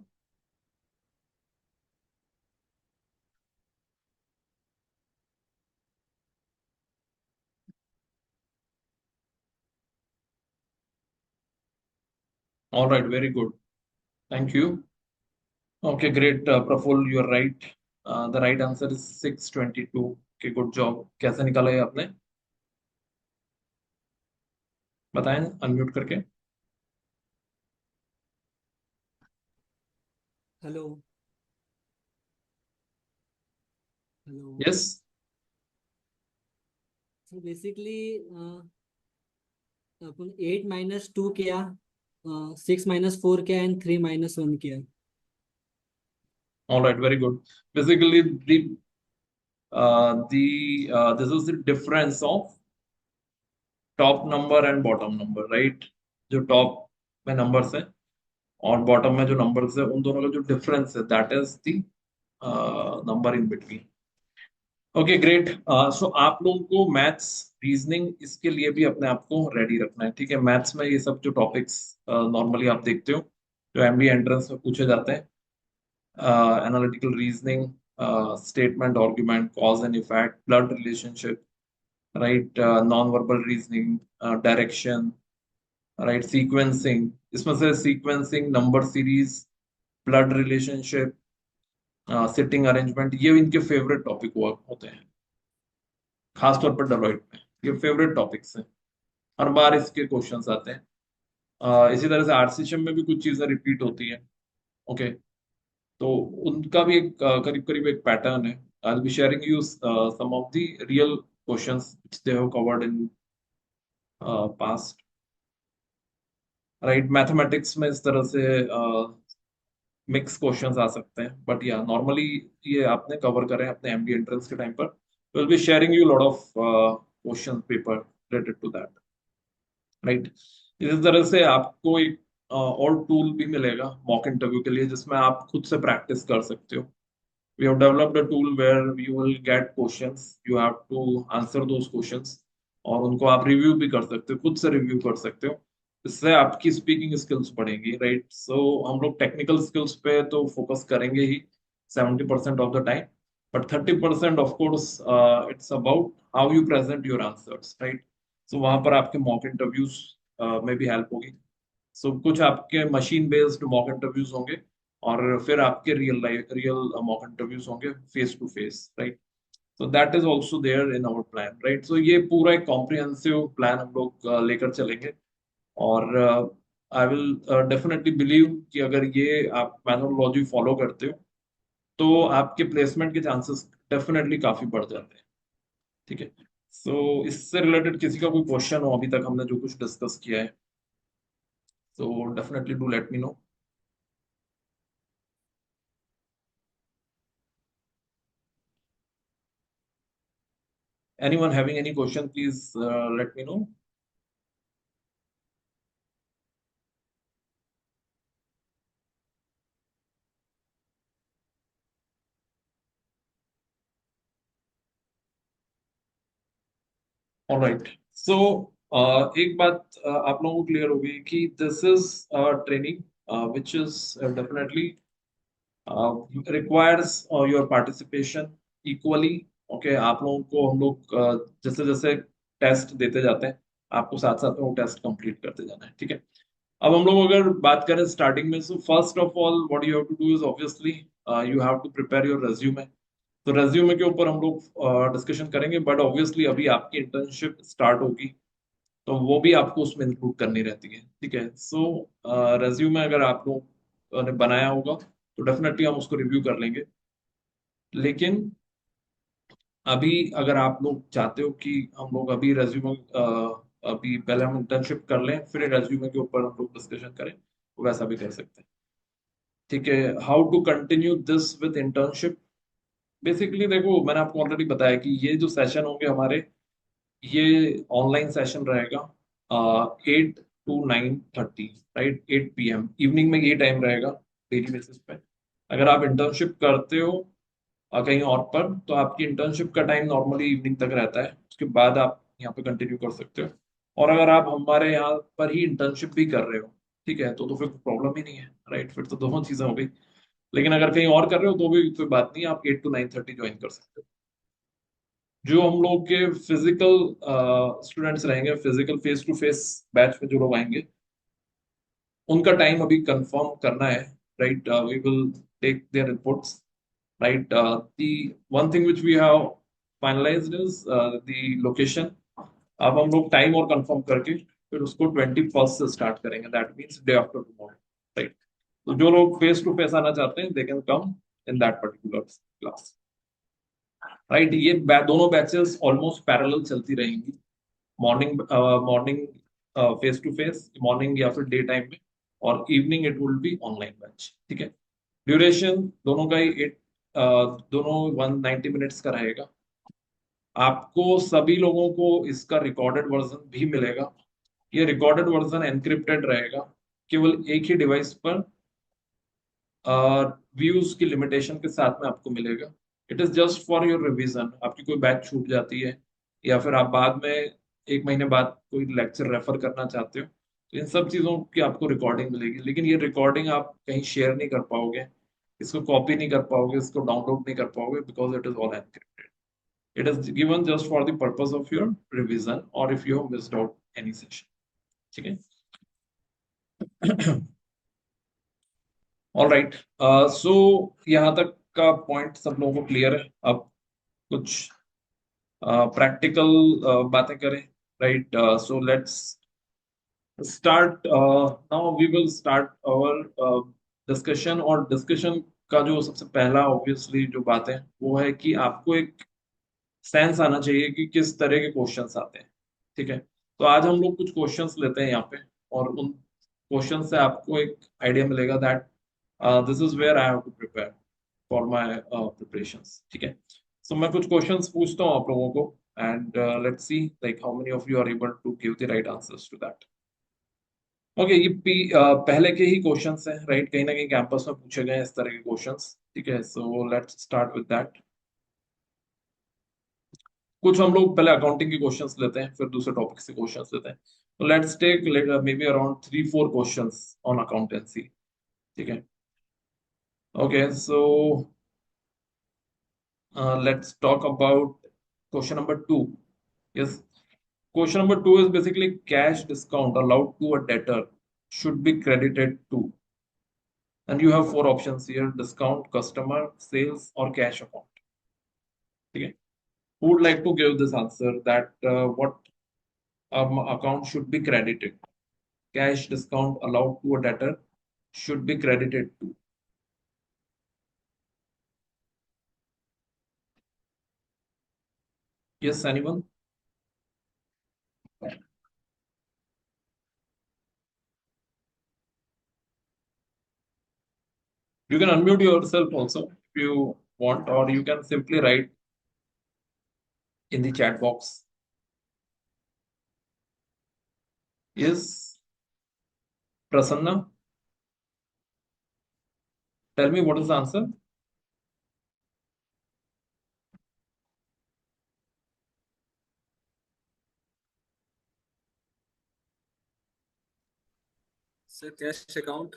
Alright, very good, thank you. Okay, great Praful, you are right. The right answer is 622। Okay, good job. कैसे निकाला ये आपने? बताएं अनम्यूट करके। Hello. Hello. Yes. So basically अपन 8 - 2 किया, 6 - 4 किया एंड 3 - 1 किया। All right, very good. Basically, this is the difference of top number and bottom number, right? जो टॉप में नंबर्स है और बॉटम में जो नंबर्स है, उन दोनों का जो डिफरेंस है, that is the number in between. Okay, great. So आप लोगों को मैथ्स, रीजनिंग, इसके लिए भी अपने आप को रेडी रखना है, ठीक है? मैथ्स में ये सब जो टॉपिक्स नॉर्मली आप देखते हो, जो एमबी एंट्रेंस में पूछे जाते हैं, analytical reasoning, statement, argument, cause and effect, blood relationship, right? Non-verbal reasoning, direction, right? Sequencing, इसमें से sequencing, number series, blood relationship, sitting arrangement, ये इनके फेवरेट टॉपिक हुआ होते हैं, खासतौर पर डेलोइट में। ये फेवरेट टॉपिक्स हैं, हर बार इसके क्वेश्चंस आते हैं। इसी तरह से आरसीएम में भी कुछ चीजें रिपीट होती हैं। ओके, तो उनका भी एक करीब करीब एक पैटर्न है। I will be sharing you some of the real questions which they have covered in past, right? Mathematics में इस तरह से मिक्स क्वेश्चंस आ सकते हैं, बट या नॉर्मली ये आपने कवर करें अपने एमबी एंट्रेंस के टाइम पर। Will be sharing you lot of question paper related to that, right? इसी तरह से आपको एक और टूल भी मिलेगा मॉक इंटरव्यू के लिए, जिसमें आप खुद से प्रैक्टिस कर सकते हो। We have developed a tool where you will get questions, you have to answer those questions, और उनको आप रिव्यू भी कर सकते हो, खुद से रिव्यू कर सकते हो। इससे आपकी स्पीकिंग स्किल्स बढ़ेंगी, राइट? सो हम लोग टेक्निकल स्किल्स पे तो फोकस करेंगे ही 70% of the time, but 30% of course it's about how you present your answers, right? So वहां पर आपके मॉक इंटरव्यूज में भी हेल्प होगी। सो कुछ आपके मशीन बेस्ड मॉक इंटरव्यूज होंगे, और फिर आपके रियल मॉक इंटरव्यूज होंगे face to face, right? So that is also there in our plan, right? So ये पूरा एक कॉम्प्रिहेंसिव प्लान हम लोग लेकर चलेंगे। और आई विल डेफिनेटली बिलीव कि अगर ये आप मैथोडोलॉजी फॉलो करते हो, तो आपके प्लेसमेंट के चांसेस डेफिनेटली काफी बढ़ जाते हैं, ठीक है? सो इससे रिलेटेड किसी का कोई क्वेश्चन हो अभी तक हमने जो कुछ डिस्कस किया है, so definitely do let me know. Anyone having any question, please let me know. All right. So एक बात आप लोगों को क्लियर होगी कि this is training which is definitely requires your participation equally. Okay, आप लोगों को हम लोग जैसे जैसे टेस्ट देते जाते हैं, आपको साथ साथ में वो टेस्ट कंप्लीट करते जाना है, ठीक है। अब हम लोग अगर बात करें स्टार्टिंग में, so first of all what you have to do is obviously you have to prepare your resume. तो रेज्यूमे के ऊपर हम लोग डिस्कशन करेंगे, बट ऑब्वियसली अभी आपकी इंटर्नशिप स्टार्ट होगी, तो वो भी आपको उसमें इंक्लूड करनी रहती है, ठीक है। सो रेज्यूमे अगर आप लोगों ने बनाया होगा तो डेफिनेटली हम उसको रिव्यू कर लेंगे। लेकिन अभी अगर आप लोग चाहते हो कि हम लोग अभी रेज्यूमे अभी पहले हम इंटर्नशिप कर लें फिर रेज्यूमे के ऊपर हम लोग डिस्कशन करें, तो वैसा भी कर सकते हैं, ठीक है। How to continue this with internship? Basically देखो, मैंने आपको ऑलरेडी बताया कि ये जो सेशन होंगे हमारे, ये ऑनलाइन सेशन रहेगा 8 to 9:30, राइट, 8 PM इवनिंग में ये टाइम रहेगा डेली बेसिस पे। अगर आप इंटर्नशिप करते हो कहीं और पर, तो आपकी इंटर्नशिप का टाइम नॉर्मली इवनिंग तक रहता है, उसके बाद आप यहाँ पे कंटिन्यू कर सकते हो। और अगर आप हमारे यहाँ पर ही इंटर्नशिप भी कर रहे हो, ठीक है, तो फिर प्रॉब्लम ही नहीं है, राइट, फिर तो दोनों चीजें हो गई। लेकिन अगर कहीं और कर रहे हो तो भी कोई बात नहीं है, आप 8 to 9:30 ज्वाइन कर सकते हो। जो हम लोग के फिजिकल स्टूडेंट्स रहेंगे, physical face to face batch में जो लोग आएंगे, उनका टाइम अभी कंफर्म करना है, right. We will take their reports, right. The one thing which we have finalised is the location. अब हम लोग टाइम और कंफर्म करके फिर उसको 21st से स्टार्ट करेंगे, that means day after tomorrow, right. तो जो लोग फेस टू फेस आना चाहते हैं, they can come in that particular class, right. ये दोनों बैचेस ऑलमोस्ट पैरेलल चलती रहेंगी, morning morning face to face, morning या फिर डे टाइम में, और evening it will be online batch, ठीक है। ड्यूरेशन दोनों का ही दोनों 190 मिनट्स का रहेगा। आपको सभी लोगों को इसका रिकॉर्डेड वर्जन भी मिलेगा। ये रिकॉर्डेड वर्जन एनक्रिप्टेड रहेगा, केवल एक ही डिवाइस पर व्यूज की लिमिटेशन के साथ में आपको मिलेगा। It is just for your revision. आपकी कोई बैच छूट जाती है या फिर आप बाद में 1 महीने बाद कोई लेक्चर रेफर करना चाहते हो, तो इन सब चीजों की आपको रिकॉर्डिंग मिलेगी। लेकिन ये रिकॉर्डिंग आप कहीं शेयर नहीं कर पाओगे, इसको कॉपी नहीं कर पाओगे, इसको डाउनलोड नहीं कर पाओगे, because it is all encrypted. It is given just for the purpose of your revision और if you have missed out any session, ठीक है। ऑल राइट, सो यहाँ तक का पॉइंट सब लोगों को क्लियर है। अब कुछ प्रैक्टिकल बातें करें, right. So let's start now, we will start our discussion. और डिस्कशन का जो सबसे पहला ऑब्वियसली जो बात है वो है कि आपको एक सेंस आना चाहिए कि किस तरह के क्वेश्चंस आते हैं, ठीक है। तो आज हम लोग कुछ क्वेश्चंस लेते हैं यहाँ पे, और उन क्वेश्चन से आपको एक आइडिया मिलेगा that this is where I have to prepare for my preparations, ठीक है। सो मैं कुछ क्वेश्चंस पूछता हूँ आप लोगों को, and let's see like how many of you are able to give the right answers to that. Okay, ये पहले के ही क्वेश्चंस हैं, राइट, कहीं ना कहीं कैंपस में पूछे गए हैं इस तरह के क्वेश्चंस, ठीक है। सो लेट्स स्टार्ट विद दैट। कुछ हम लोग पहले अकाउंटिंग के क्वेश्चंस लेते हैं, फिर दूसरे टॉपिक से क्वेश्चंस लेते हैं। तो let's take maybe around 3-4 questions on accountancy, ठीक है। Okay, so let's talk about question number 2। Yes, question number 2 is basically cash discount allowed to a debtor should be credited to, and you have four options here: discount, customer, sales, or cash account. Okay, who would like to give this answer that what account should be credited? Cash discount allowed to a debtor should be credited to. Yes, anyone? You can unmute yourself also if you want, or you can simply write in the chat box. Yes, Prasanna, tell me what is the answer. Sir cash account.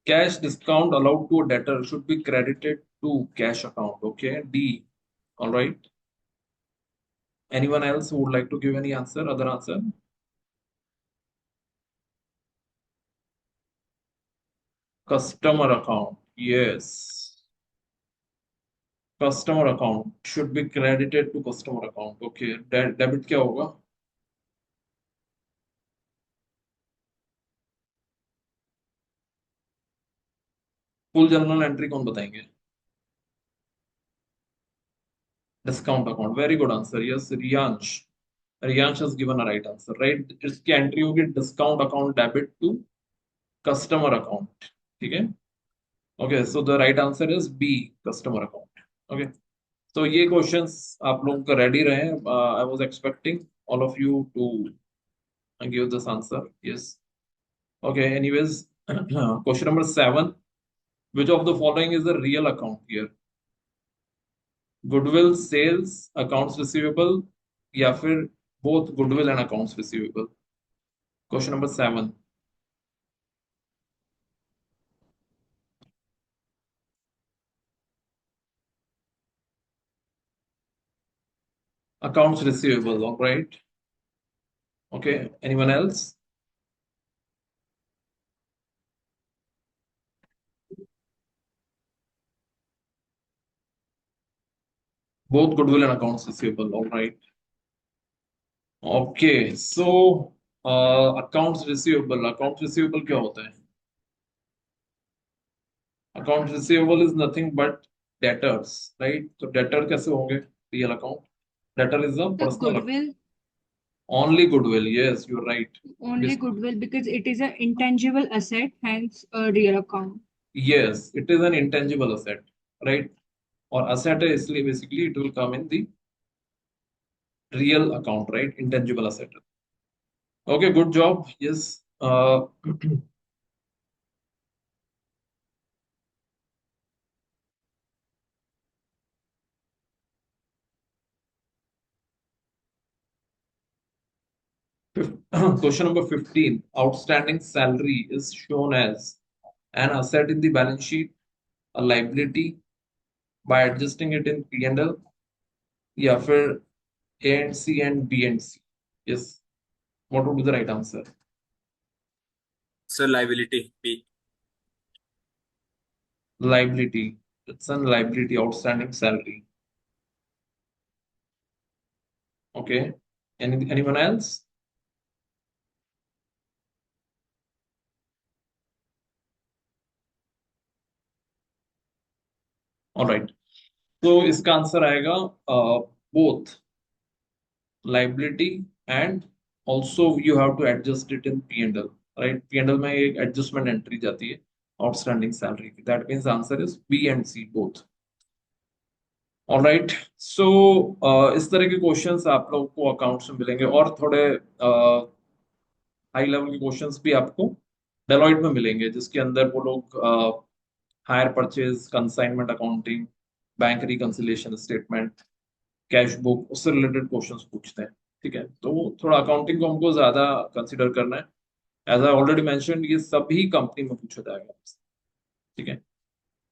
Cash discount allowed to a debtor should be credited to cash account. Okay, D. All right. Anyone else who would like to give any answer? Other answer? Customer account. Yes. Customer account should be credited to customer account. Okay. Debit क्या होगा? फुल जर्नल एंट्री कौन बताएंगे? Discount account. Very good answer. Yes, Riyansh. Riyansh has given a right answer. Right? इसकी एंट्री होगी discount account debit to customer account. ठीक है? Okay. So the right answer is B, customer account. Okay. तो ये क्वेश्चंस आप लोगों का रेडी रहे. I was expecting all of you to give this answer. Yes. Okay. Anyways, question number 7. Which of the following is a real account here? Goodwill, sales, accounts receivable, या फिर both goodwill and accounts receivable? Question number 7. Accounts receivable. All right. Okay. Anyone else? Both goodwill and accounts receivable. All right. Okay. So accounts receivable. Accounts receivable क्या होता है? Accounts receivable is nothing but debtors, right? So debtor कैसे होंगे? Real account. Debtor is a The personal account. goodwill, Only goodwill. Yes, you're right. only Yes. goodwill because it is an intangible asset, hence a real account. Yes, it is an intangible asset, right? Or asset है इसलिए basically it will come in the real account, right? Intangible asset. Okay, good job. Yes. 15. Question number 15. Outstanding salary is shown as an asset in the balance sheet, a liability by adjusting it in P&L, या फिर A and C and B and C. Yes. What would be the right answer? Sir liability B. Liability. It's a liability, outstanding salary. Okay. Anyone else? All right. So इसका आंसर आएगा both liability and also you have to adjust it in P&L, right? P&L में एक adjustment entry जाती है outstanding salary की. That means answer is B and C both. All right. So इस तरह के क्वेश्चंस आप लोगों को अकाउंट्स में मिलेंगे और थोड़े हाई लेवल के क्वेश्चंस भी आपको डेलॉइट में मिलेंगे जिसके अंदर वो लोग hire purchase, consignment accounting, bank reconciliation statement, cash book, उससे रिलेटेड क्वेश्चंस पूछते हैं. ठीक है, तो थोड़ा अकाउंटिंग को हमको ज्यादा कंसिडर करना है. एज आई ऑलरेडी मेंशन, ये सभी कंपनी में पूछा जाएगा. ठीक है.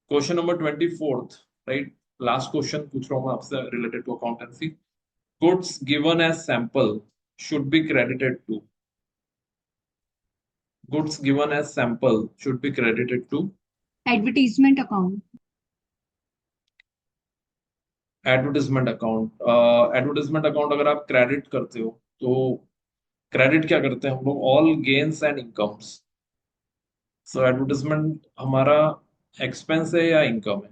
Question number 24, right, last question पूछ रहा हूँ मैं आपसे related to accountancy. Goods given as sample should be credited to. Goods given as sample should be credited to Advertisement account. Advertisement account. Advertisement account अगर आप क्रेडिट करते हो तो क्रेडिट क्या करते हैं हम लोग? All gains and incomes. So advertisement हमारा एक्सपेंस है या इनकम है?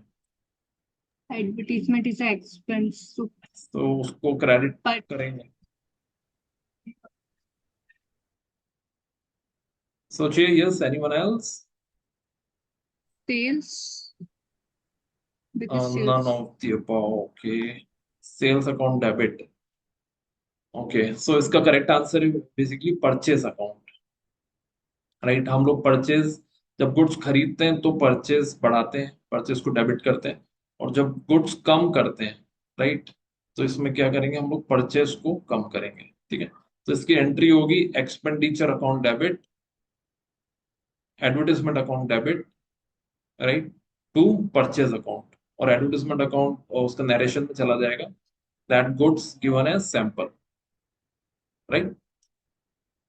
Advertisement is an expense. तो उसको क्रेडिट But करेंगे. सोचिए. Yes, anyone else? sales, because None sales. of the above. Okay. Sales account debit. Okay, so इसका करेक्ट आंसर है बेसिकली परचेज अकाउंट, राइट. हम लोग परचेज जब गुड्स खरीदते हैं तो परचेज बढ़ाते हैं, परचेज को डेबिट करते हैं. और जब गुड्स कम करते हैं, राइट, तो इसमें क्या करेंगे हम लोग? परचेज को कम करेंगे. ठीक है. तो इसकी एंट्री होगी expenditure account debit, advertisement account debit, right, to purchase account. और एडवर्टाइजमेंट अकाउंट और उसका नरेशन में चला जाएगा that goods given as sample, right.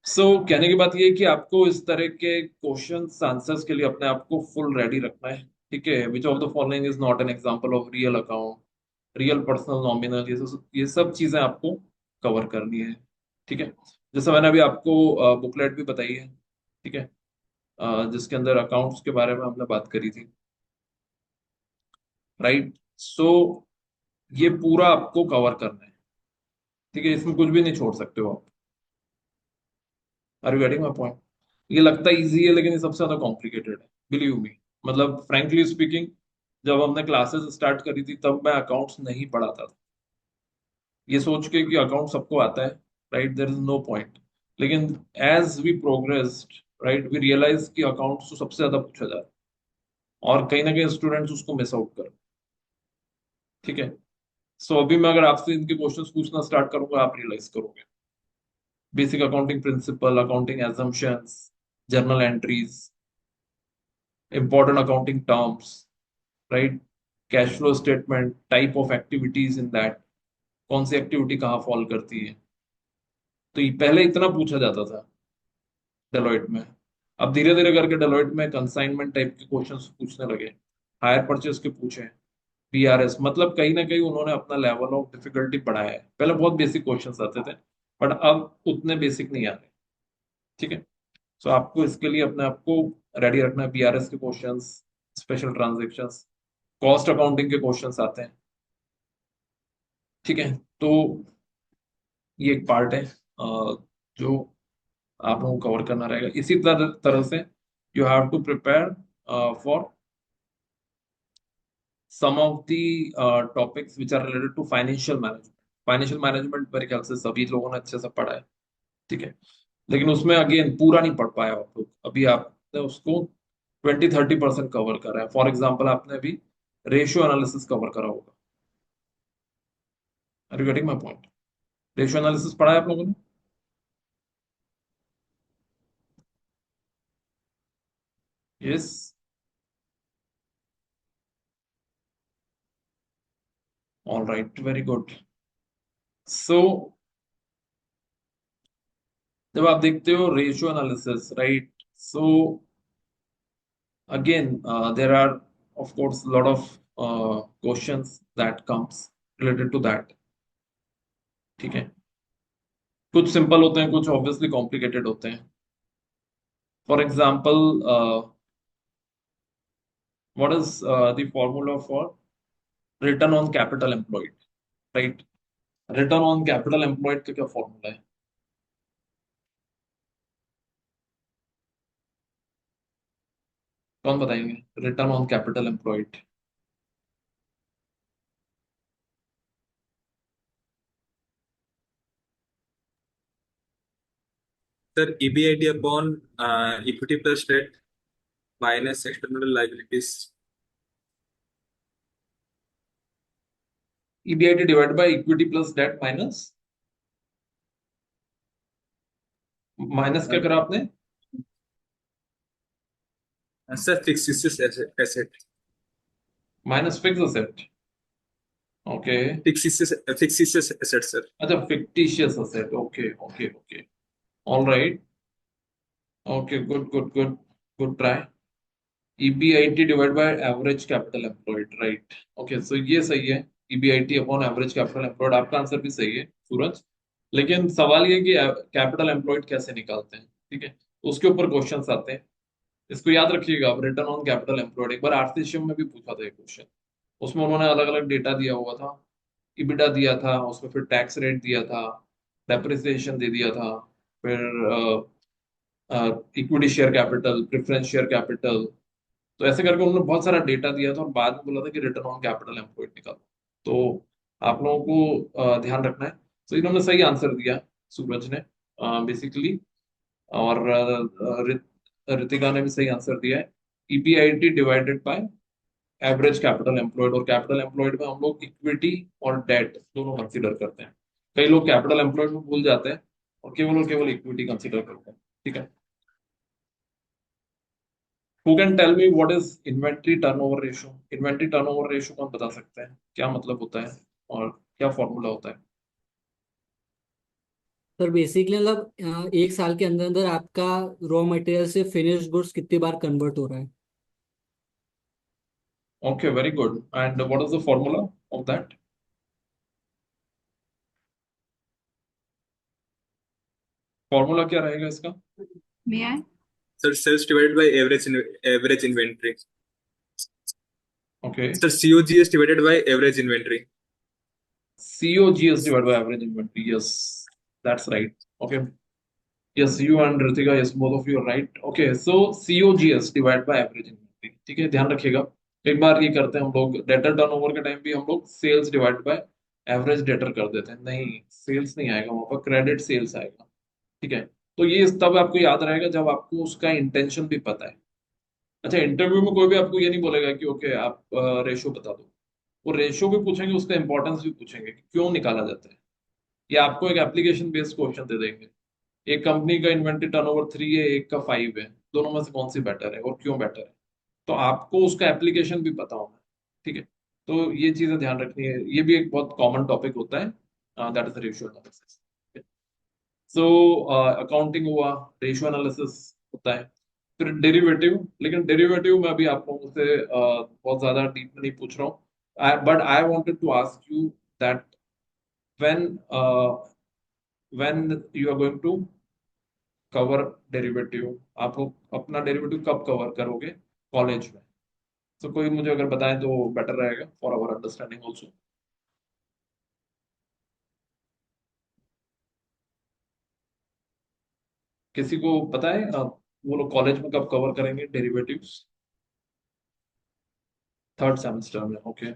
So कहने की बात ये है कि आपको इस तरह के क्वेश्चंस आंसर्स के लिए अपने आप को फुल रेडी रखना है, ठीक है। Which of the following is not an example of real account, real personal nominal, ये सब चीजें आपको कवर करनी है, ठीक है। जैसे मैंने अभी आपको बुकलेट भी बताई है, ठीक है, जिसके अंदर अकाउंट्स के बारे में हमने बात करी थी, राइट। सो ये पूरा आपको कवर करना है, ठीक है, इसमें कुछ भी नहीं छोड़ सकते हो आप। Are you getting my point? ये लगता है इजी है लेकिन ये सबसे ज्यादा कॉम्प्लिकेटेड है, बिलीव मी। मतलब फ्रैंकली स्पीकिंग, जब हमने क्लासेस स्टार्ट करी थी तब मैं अकाउंट्स नहीं पढ़ाता था, ये सोच के कि अकाउंट सबको आता है, right, there is no point. लेकिन as we progressed, right, we realise कि अकाउंट्स तो सबसे ज्यादा पूछा जा रहा है और कहीं ना कहीं स्टूडेंट्स उसको मिस आउट कर, ठीक है। सो अभी मैं अगर आपसे इनके क्वेश्चंस पूछना स्टार्ट करूंगा आप रियलाइज करोगे basic accounting principle, accounting assumptions, journal entries, important accounting terms, right, cash flow statement, type of activities in that, कौन सी एक्टिविटी कहाँ फॉल करती है। तो ये पहले इतना पूछा जाता था डेलोइट में, अब धीरे धीरे करके डेलोइट में कंसाइनमेंट टाइप के क्वेश्चंस पूछने लगे, हायर परचेज के पूछे, पीआरएस, मतलब कहीं ना कहीं उन्होंने अपना लेवल ऑफ डिफिकल्टी बढ़ाया है। पहले बहुत बेसिक क्वेश्चंस आते थे बट अब उतने बेसिक नहीं आ रहे, ठीक है। सो आपको इसके लिए अपने आप को रेडी रखना है, पीआरएस के questions, special transactions, cost accounting के क्वेश्चंस आते हैं, ठीक है। तो ये एक पार्ट है जो आप लोगों को कवर करना रहेगा। इसी तरह से you have to prepare for some of the topics which are related to financial management. Financial management मेरे ख्याल से सभी लोगों ने अच्छे से पढ़ा है, ठीक है, लेकिन उसमें अगेन पूरा नहीं पढ़ पाया आप लोग, अभी आपने उसको 20-30% कवर करा है। फॉर एग्जाम्पल आपने अभी रेशियो एनालिसिस कवर करा होगा, are you getting my point? Ratio analysis पढ़ा है आप लोगों ने? Yes, all right, very good. So जब आप देखते हो ratio analysis, right, so again there are of course a lot of questions that comes related to that, ठीक है। कुछ सिंपल होते हैं, कुछ ऑब्वियसली कॉम्प्लिकेटेड होते हैं। For example what is the formula for return on capital employed, right? Return on capital employed का क्या फॉर्मूला है? कौन बताएंगे? Return on capital employed. Sir, EBIT upon equity plus debt minus external liabilities. EBIT divide by equity plus debt minus, minus क्या करा आपने? Sir, fixed asset. Minus fix asset, okay. Fixed asset, sir. अच्छा, fictitious asset, okay okay okay, all right, okay, good good good, good try. EBIT divide by average capital employed, right, okay, so ये सही है। EBIT upon average capital employed, आपका आंसर भी सही है सूरज। लेकिन सवाल ये कि कैपिटल एम्प्लॉयड कैसे निकालते हैं, ठीक है, उसके ऊपर क्वेश्चंस आते हैं। इसको याद रखिएगा आप, रिटर्न ऑन कैपिटल एम्प्लॉयड एक बार आरसीएम में भी पूछा था ये क्वेश्चन। उसमें उन्होंने अलग अलग डेटा दिया हुआ था, इबिटा दिया था, उसमें फिर टैक्स रेट दिया था, डेप्रिसिएशन दे दिया था, फिर equity share capital, preference share capital, तो ऐसे करके उन्होंने बहुत सारा डेटा दिया था और बाद में बोला था कि रिटर्न ऑन कैपिटल एम्प्लॉयड निकालो। तो आप लोगों को ध्यान रखना है। तो इन्होंने सही आंसर दिया सूरज ने बेसिकली, और रितिका ने भी सही आंसर दिया है। EBIT divided by average capital employed, और कैपिटल एम्प्लॉयड में हम लोग इक्विटी और डेट दोनों कंसीडर करते हैं। कई लोग कैपिटल एम्प्लॉयड में भूल जाते हैं और केवल इक्विटी कंसिडर करते हैं, ठीक है। Who can tell me what is inventory turnover ratio? Inventory turnover ratio कौन बता सकते हैं, क्या मतलब होता है और क्या फॉर्मूला होता है? सर बेसिकली मतलब एक साल के अंदर अंदर आपका रॉ मटेरियल से फिनिश्ड गुड्स कितनी बार कन्वर्ट हो रहा है। Okay, very good. And what is the formula of that? Formula क्या रहेगा इसका? May I? Sir, sales divided by average inventory. Okay. Sir, COGS divided by average inventory. COGS divided by average inventory. Yes, that's right. Okay. Yes, you and Ritika, yes, both of you are right. Okay, so COGS divided by average inventory. ठीक है, ध्यान रखिएगा। एक बार ये करते हैं हम लोग डेटर टर्नओवर के टाइम भी हम लोग sales divide by average debtor कर देते हैं। नहीं, सेल्स नहीं आएगा वहां पर, क्रेडिट सेल्स आएगा। ठीक है, तो ये तब आपको याद रहेगा जब आपको उसका इंटेंशन भी पता है। अच्छा, इंटरव्यू में कोई भी आपको ये नहीं बोलेगा कि ओके आप रेशो बता दो। वो रेशो भी पूछेंगे, उसका इंपॉर्टेंस भी पूछेंगे कि क्यों निकाला जाता है, या आपको एक एप्लीकेशन बेस्ड क्वेश्चन दे देंगे। एक कंपनी का इन्वेंट्री टर्नओवर 3 है, एक का 5 है, दोनों में से कौन सी बेटर है और क्यों बेटर है, तो आपको उसका एप्लीकेशन भी पता होना है। ठीक है, तो ये चीजें ध्यान रखनी है, ये भी एक बहुत कॉमन टॉपिक होता है, that is ratio analysis. So accounting हुआ, रेशियो एनालिसिस होता है, फिर डेरिवेटिव। लेकिन डेरिवेटिव में अभी आप लोगों से बहुत ज्यादा डीप में नहीं पूछ रहा हूँ, but I wanted to ask you that when when you are going to cover derivative, आप लोग अपना डेरिवेटिव कब कवर करोगे? कॉलेज में। तो कोई मुझे अगर बताए तो बेटर रहेगा फॉर आवर अंडरस्टैंडिंग ऑल्सो। किसी को पता है वो लोग कॉलेज में कब कवर करेंगे डेरिवेटिव्स? थर्ड सेमेस्टर में, ओके।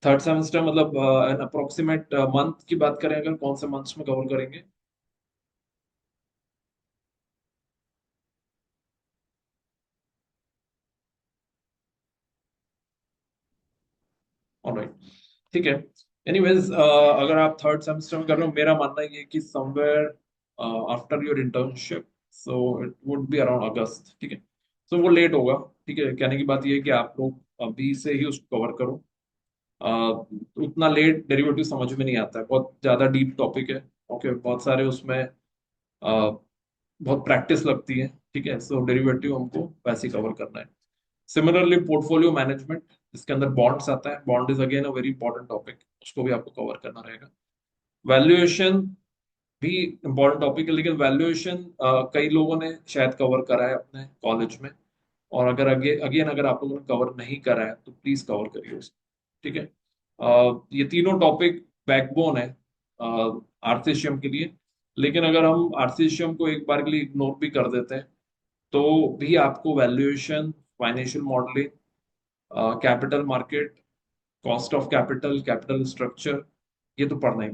थर्ड सेमेस्टर मतलब एन अप्रोक्सीमेट मंथ की बात करें अगर, कौन से मंथ्स में कवर करेंगे? ऑलराइट, ठीक है। एनीवेज, अगर आप थर्ड सेमेस्टर में कर रहे हो, मेरा मानना ये है कि somewhere after your internship, so it would be around August. ठीक है, सो वो लेट होगा। ठीक है, कहने की बात ये है कि आप लोग अभी से ही उसको कवर करो। उतना लेट डेरिवेटिव समझ में नहीं आता है, बहुत ज्यादा डीप टॉपिक है। ओके, बहुत सारे उसमें बहुत प्रैक्टिस लगती है। ठीक है, सो डेरिवेटिव हमको वैसे ही कवर करना है। सिमिलरली पोर्टफोलियो मैनेजमेंट, जिसके अंदर बॉन्ड्स आता है, bond is again a very important topic, उसको भी आपको कवर करना रहेगा। वैल्यूएशन भी इंपॉर्टेंट टॉपिक है, लेकिन वैल्यूएशन कई लोगों ने शायद कवर करा है अपने कॉलेज में, और अगर अगेन अगर आप लोगों ने कवर नहीं करा है तो प्लीज कवर करिए उसको। ठीक है, ये तीनों टॉपिक बैकबोन है आरसीएम के लिए। लेकिन अगर हम आरसीएम को एक बार के लिए इग्नोर भी कर देते हैं तो भी आपको valuation, financial modelling, capital market, cost of capital, capital structure, ये तो पढ़ना ही।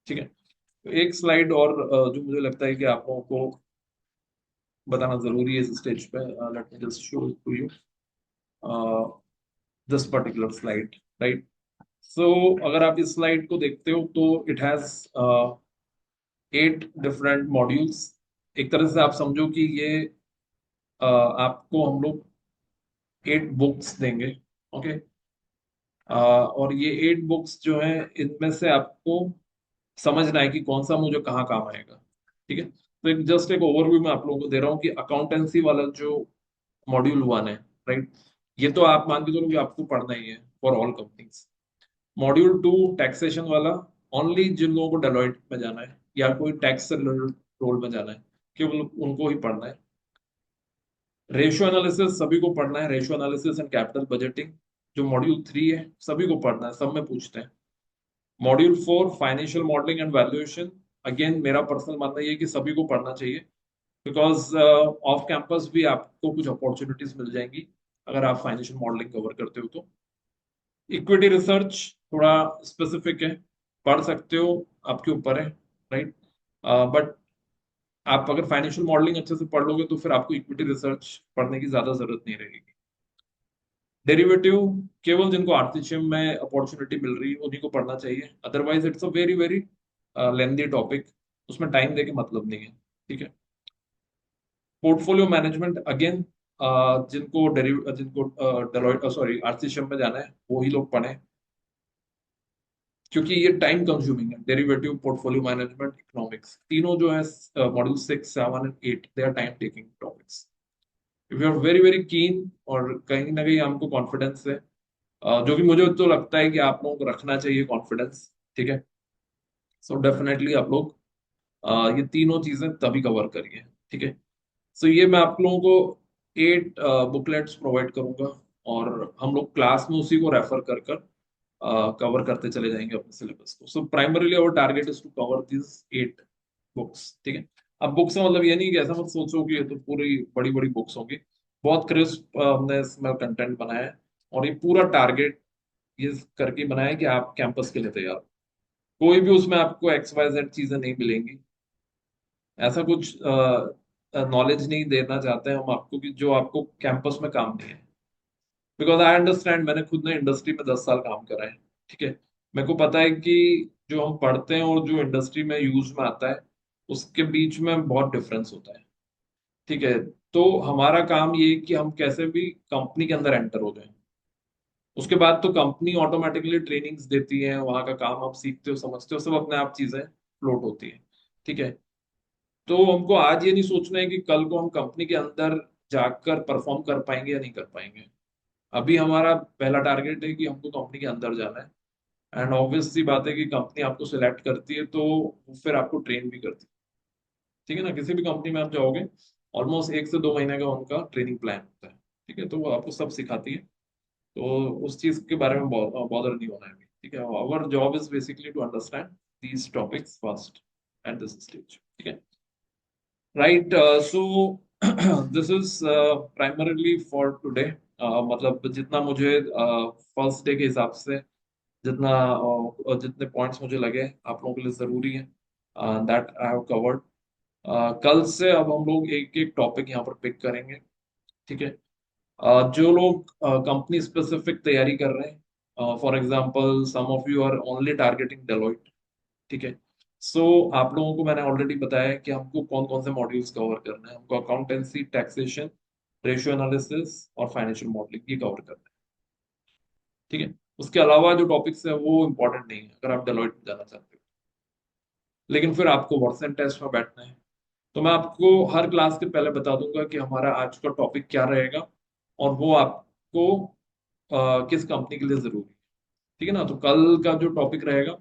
ठीक है, तो एक स्लाइड और जो मुझे लगता है कि आप लोगों को बताना जरूरी है इस स्टेज पे, let me just show to you this particular slide, right. So अगर आप इस स्लाइड को देखते हो तो इट हैज 8 डिफरेंट मॉड्यूल्स। एक तरह से आप समझो कि ये आपको हम लोग 8 बुक्स देंगे। ओके, और ये 8 बुक्स जो है, इनमें से आपको समझना है कि कौन सा मुझे कहाँ काम आएगा। ठीक है, तो एक जस्ट एक ओवरव्यू में आप लोगों को दे रहा हूँ कि अकाउंटेंसी वाला जो मॉड्यूल 1 है, राइट, ये तो आप मान के चलो कि आपको पढ़ना ही है for all companies. Module 2 taxation वाला, ओनली जिन लोगों को डेलॉइट में जाना है या कोई टैक्स से रोल में जाना है, केवल उनको ही पढ़ना है। रेशियो एनालिसिस सभी को पढ़ना है, ratio analysis and capital budgeting जो मॉड्यूल 3 है, सभी को पढ़ना है, सब में पूछते हैं। Module 4 financial modelling and valuation, again मेरा पर्सनल मानना ये है कि सभी को पढ़ना चाहिए, बिकॉज ऑफ कैंपस भी आपको कुछ अपॉर्चुनिटीज मिल जाएंगी अगर आप फाइनेंशियल मॉडलिंग कवर करते हो तो। इक्विटी रिसर्च थोड़ा स्पेसिफिक है, पढ़ सकते हो, आपके ऊपर है, राइट। बट आप अगर फाइनेंशियल मॉडलिंग अच्छे से पढ़ लोगे तो फिर आपको इक्विटी रिसर्च पढ़ने की ज्यादा जरूरत नहीं रहेगी। डेरिवेटिव केवल जिनको आरसीएम में अपॉर्चुनिटी मिल रही है उन्हीं को पढ़ना चाहिए, otherwise it's a very very lengthy topic. उसमें टाइम देके मतलब नहीं है। ठीक है। पोर्टफोलियो मैनेजमेंट अगेन, जिनको डेलोइट सॉरी आरसीएम में जाना है वो ही लोग पढ़ें, क्योंकि ये टाइम कंज्यूमिंग है। डेरिवेटिव, पोर्टफोलियो मैनेजमेंट, इकोनॉमिक्स, तीनों जो है module 6, 7 and 8, they are time taking topics. If you are very very keen, और कहीं ना कहीं हमको कॉन्फिडेंस है, जो कि मुझे तो लगता है कि आप लोगों को रखना चाहिए कॉन्फिडेंस। ठीक है। सो डेफिनेटली आप लोग ये तीनों चीजें तभी कवर करिए। ठीक है। सो ये मैं आप लोगों को 8 बुकलेट्स प्रोवाइड करूंगा, और हम लोग क्लास में उसी को रेफर कर कर कवर करते चले जाएंगे अपने सिलेबस को। So primarily our target is to cover this 8 books. ठीक है। अब बुक्स का मतलब ये नहीं कि ऐसा मत सोचो कि ये तो पूरी बड़ी बड़ी बुक्स होंगी। बहुत क्रिस्प हमने इसमें कंटेंट बनाया है, और ये पूरा टारगेट ये करके बनाया है कि आप कैंपस के लिए तैयार हो। कोई भी उसमें आपको XYZ चीजें नहीं मिलेंगी, ऐसा कुछ नॉलेज नहीं देना चाहते हैं हम आपको कि जो आपको कैंपस में काम नहीं है। बिकॉज आई अंडरस्टैंड, मैंने खुद ने इंडस्ट्री में 10 साल काम करा है। ठीक है। मेरे को पता है कि जो हम पढ़ते हैं और जो इंडस्ट्री में यूज में आता है, उसके बीच में बहुत डिफरेंस होता है। ठीक है। तो हमारा काम ये है कि हम कैसे भी कंपनी के अंदर एंटर हो जाएं। उसके बाद तो कंपनी ऑटोमेटिकली ट्रेनिंग्स देती है, वहां का काम आप सीखते हो, समझते हो, सब अपने आप चीजें फ्लोट होती है। ठीक है। तो हमको आज ये नहीं सोचना है कि कल को हम कंपनी के अंदर जाकर परफॉर्म कर पाएंगे या नहीं कर पाएंगे। अभी हमारा पहला टारगेट है कि हमको कंपनी के अंदर जाना है, एंड ऑब्वियस सी बात है कि कंपनी आपको सिलेक्ट करती है तो वो फिर आपको ट्रेन भी करती है। ठीक है ना, किसी भी कंपनी में आप जाओगे, ऑलमोस्ट 1 से 2 महीने का उनका ट्रेनिंग प्लान होता है। ठीक है। तो वो आपको सब सिखाती है, तो उस चीज के बारे में बॉदर नहीं होना है अभी। ठीक है। Our job is basically to understand these topics first at this stage. ठीक है। Right. So this is primarily for today. मतलब जितना मुझे फर्स्ट डे के हिसाब से जितना जितने पॉइंट्स मुझे लगे आप लोगों के लिए जरूरी है, दैट आई हैव कवर्ड। कल से अब हम लोग एक एक टॉपिक यहाँ पर पिक करेंगे। ठीक है। जो लोग कंपनी स्पेसिफिक तैयारी कर रहे हैं, for example some of you are only targeting Deloitte. ठीक है। सो आप लोगों को मैंने ऑलरेडी बताया कि हमको कौन कौन से मॉड्यूल्स कवर करना है। हमको अकाउंटेंसी, टैक्सेशन, रेशियो एनालिसिस और फाइनेंशियल मॉडलिंग ये कवर करना है। ठीक है। उसके अलावा जो टॉपिक्स है वो इम्पोर्टेंट नहीं है अगर आप डेलोइट में जाना चाहते हो, लेकिन फिर आपको व्हाट्सन टेस्ट में बैठना है। तो मैं आपको हर क्लास के पहले बता दूंगा कि हमारा आज का टॉपिक क्या रहेगा, और वो आपको किस कंपनी के लिए जरूरी है। ठीक है ना। तो कल का जो टॉपिक रहेगा,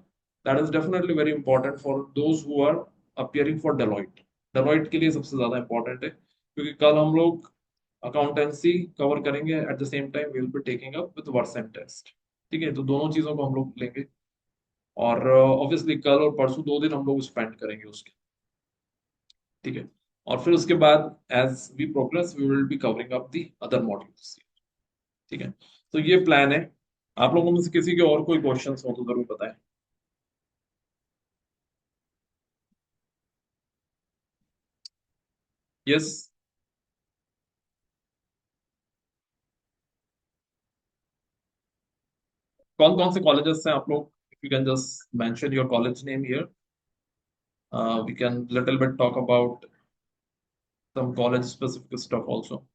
that is definitely very important for those who are appearing for Deloitte. Deloitte के लिए सबसे ज्यादा इंपॉर्टेंट है, क्योंकि कल हम लोग अकाउंटेंसी कवर करेंगे, at the same time we will be taking up with Versant test. ठीक है। तो दोनों चीजों को हम लोग लेंगे, और ऑब्वियसली कल और परसों 2 दिन हम लोग स्पेंड करेंगे उसके। ठीक है। और फिर उसके बाद as we progress we will be covering up the other modules. ठीक है। तो ये प्लान है। आप लोगों में से किसी के और कोई क्वेश्चंस हो तो जरूर बताएं। यस। कौन कौन से कॉलेजेस हैं आप लोग? If you can just mention your college name here, we can little bit talk about some college specific stuff also.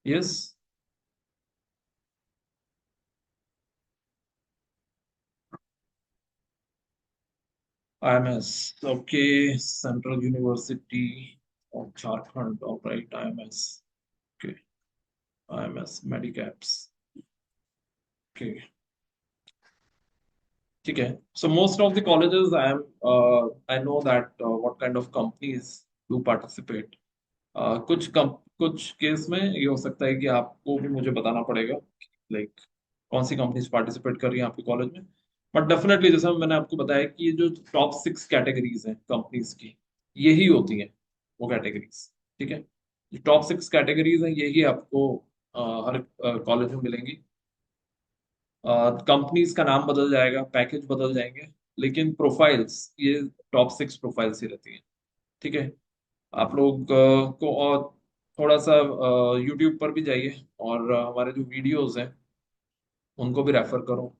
Yes. IMS. Okay. Central University of Jharkhand. All right. IMS. Okay. IMS. Medicaps. Okay. ठीक है. So most of the colleges I know that what kind of companies do participate. कुछ केस में ये हो सकता है कि आपको भी मुझे बताना पड़ेगा, लाइक कौन सी कंपनीज पार्टिसिपेट कर रही हैं आपके कॉलेज में। बट डेफिनेटली जैसा मैंने आपको बताया कि ये जो टॉप 6 कैटेगरीज हैं कंपनीज की, यही होती हैं वो कैटेगरीज। ठीक है। जो टॉप 6 कैटेगरीज हैं यही आपको हर कॉलेज में मिलेंगी। कंपनीज का नाम बदल जाएगा, पैकेज बदल जाएंगे, लेकिन प्रोफाइल्स ये टॉप 6 प्रोफाइल्स ही रहती हैं। ठीक है। आप लोग को और थोड़ा सा यूट्यूब पर भी जाइए और हमारे जो वीडियोस हैं उनको भी रेफर करो.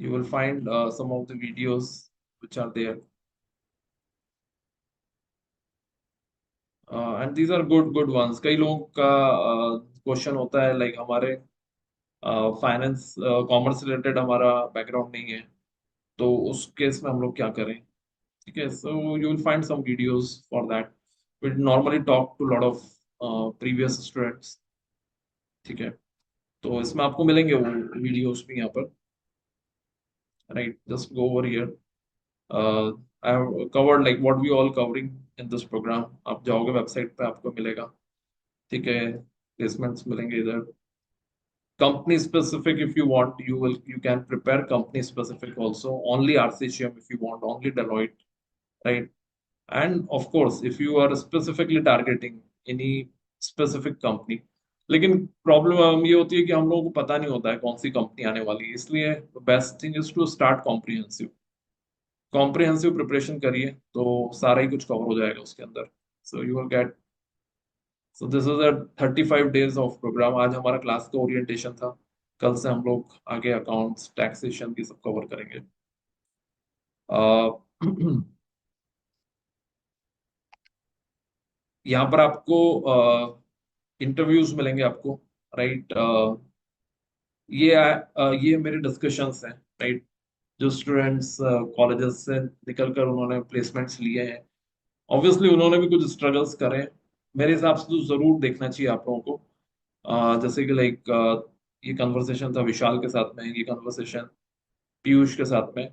You will find some of the videos which are there. And these are good ones. कई लोगों का क्वेश्चन होता है लाइक हमारे फाइनेंस कॉमर्स रिलेटेड हमारा बैकग्राउंड नहीं है, तो उस केस में हम लोग क्या करें. ठीक है, so you will find some videos for that. We normally talk to lot of previous students. ठीक है, तो इसमें आपको मिलेंगे वो वीडियोस भी यहाँ पर. Right, just go over here. I have covered like what we all covering in this programme. आप जाओगे वेबसाइट पे आपको मिलेगा. ठीक है, प्लेसमेंट्स मिलेंगे इधर. Company specific, if you want, you can prepare company specific also. Only RCHM if you want, only Deloitte, right? And of course, if you are specifically targeting any specific company. लेकिन प्रॉब्लम ये होती है कि हम लोगों को पता नहीं होता है कौन सी कंपनी आने वाली है, इसलिए best thing is to start comprehensive preparation करिए तो सारा ही कुछ कवर हो जाएगा उसके अंदर. So you will get. So this is a 35 days of programme. आज हमारा क्लास का ओरिएंटेशन था. कल से हम लोग आगे अकाउंट्स, टैक्सेशन की सब कवर करेंगे. यहाँ पर आपको इंटरव्यूज मिलेंगे आपको. राइट, ये मेरे डिस्कशंस हैं. राइट, जो स्टूडेंट्स कॉलेजेस से निकलकर उन्होंने प्लेसमेंट्स लिए हैं, ऑब्वियसली उन्होंने भी कुछ स्ट्रगल्स करे. मेरे हिसाब से तो जरूर देखना चाहिए आप लोगों को. जैसे कि लाइक ये कन्वर्सेशन था विशाल के साथ में, ये कन्वर्सेशन पीयूष के साथ में.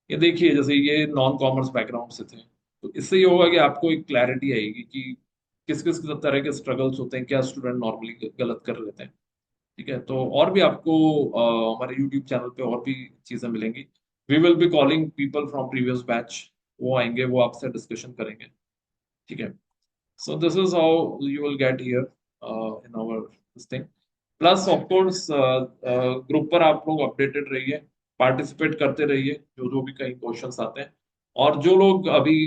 ये देखिए, जैसे ये नॉन कॉमर्स बैकग्राउंड से थे, तो इससे ये होगा कि आपको एक क्लैरिटी आएगी कि किस किस तरह के स्ट्रगल्स होते हैं, क्या स्टूडेंट नॉर्मली गलत कर लेते हैं. ठीक है, तो और भी आपको हमारे यूट्यूब चैनल पे और भी चीजें मिलेंगी. We will be calling people from previous batch. वो आएंगे, वो आपसे डिस्कशन करेंगे. ठीक है, so this is how you will get here in our this thing. Plus of course group पर आप लोग अपडेटेड रहिए, पार्टिसिपेट करते रहिए जो जो भी कई क्वेश्चंस आते हैं. और जो लोग अभी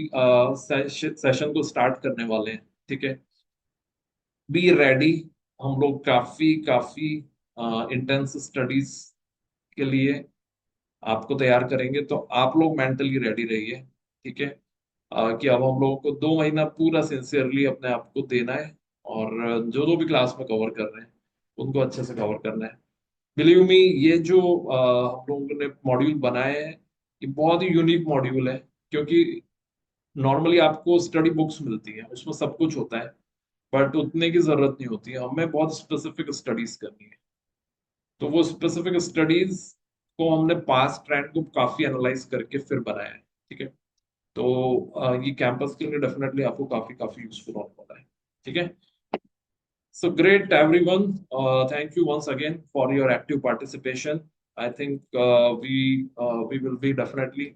सेशन को स्टार्ट करने वाले हैं, ठीक है, बी रेडी. हम लोग काफी काफी इंटेंस स्टडीज के लिए आपको तैयार करेंगे, तो आप लोग मेंटली रेडी रहिए. ठीक है, कि अब हम लोगों को 2 महीना पूरा सिंसियरली अपने आप को देना है और जो जो भी क्लास में कवर कर रहे हैं उनको अच्छे से कवर करना है. बिलीव मी, ये जो हम लोगों ने मॉड्यूल बनाए हैं, ये बहुत ही यूनिक मॉड्यूल है. क्योंकि नॉर्मली आपको स्टडी बुक्स मिलती हैं, उसमें सब कुछ होता है, बट उतने की जरूरत नहीं होती है. हमें बहुत स्पेसिफिक स्टडीज करनी है, तो वो स्पेसिफिक स्टडीज को हमने पास्ट ट्रेंड को काफी एनालाइज करके फिर बनाया है. ठीक है, तो ये कैंपस के लिए डेफिनेटली आपको काफी काफी यूजफुल होने वाला है. ठीक है, so great everyone. Thank you once again for your active participation. I think we will be definitely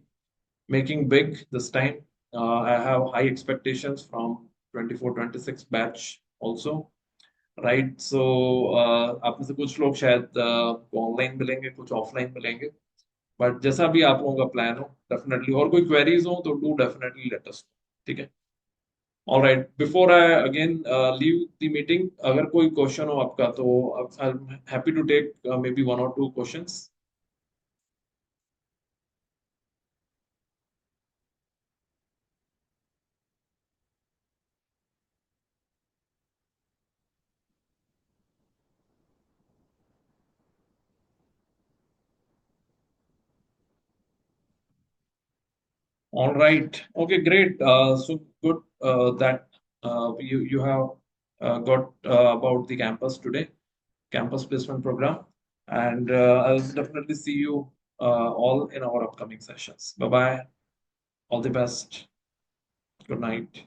making big this time. I have high expectations from 24-26 batch also. Right, सो आप में से कुछ लोग शायद ऑनलाइन मिलेंगे, कुछ ऑफलाइन मिलेंगे, बट जैसा भी आप लोगों का प्लान हो डेफिनेटली. और कोई क्वेरीज हो तो डू डेफिनेटली लेट अस. ठीक है, all right. Before I again leave the meeting, अगर कोई क्वेश्चन हो आपका तो I am happy to take maybe 1 or 2 questions. All right. Okay, great. So good that you have got about the campus today, campus placement program, and I'll definitely see you all in our upcoming sessions. Bye bye. All the best. Good night.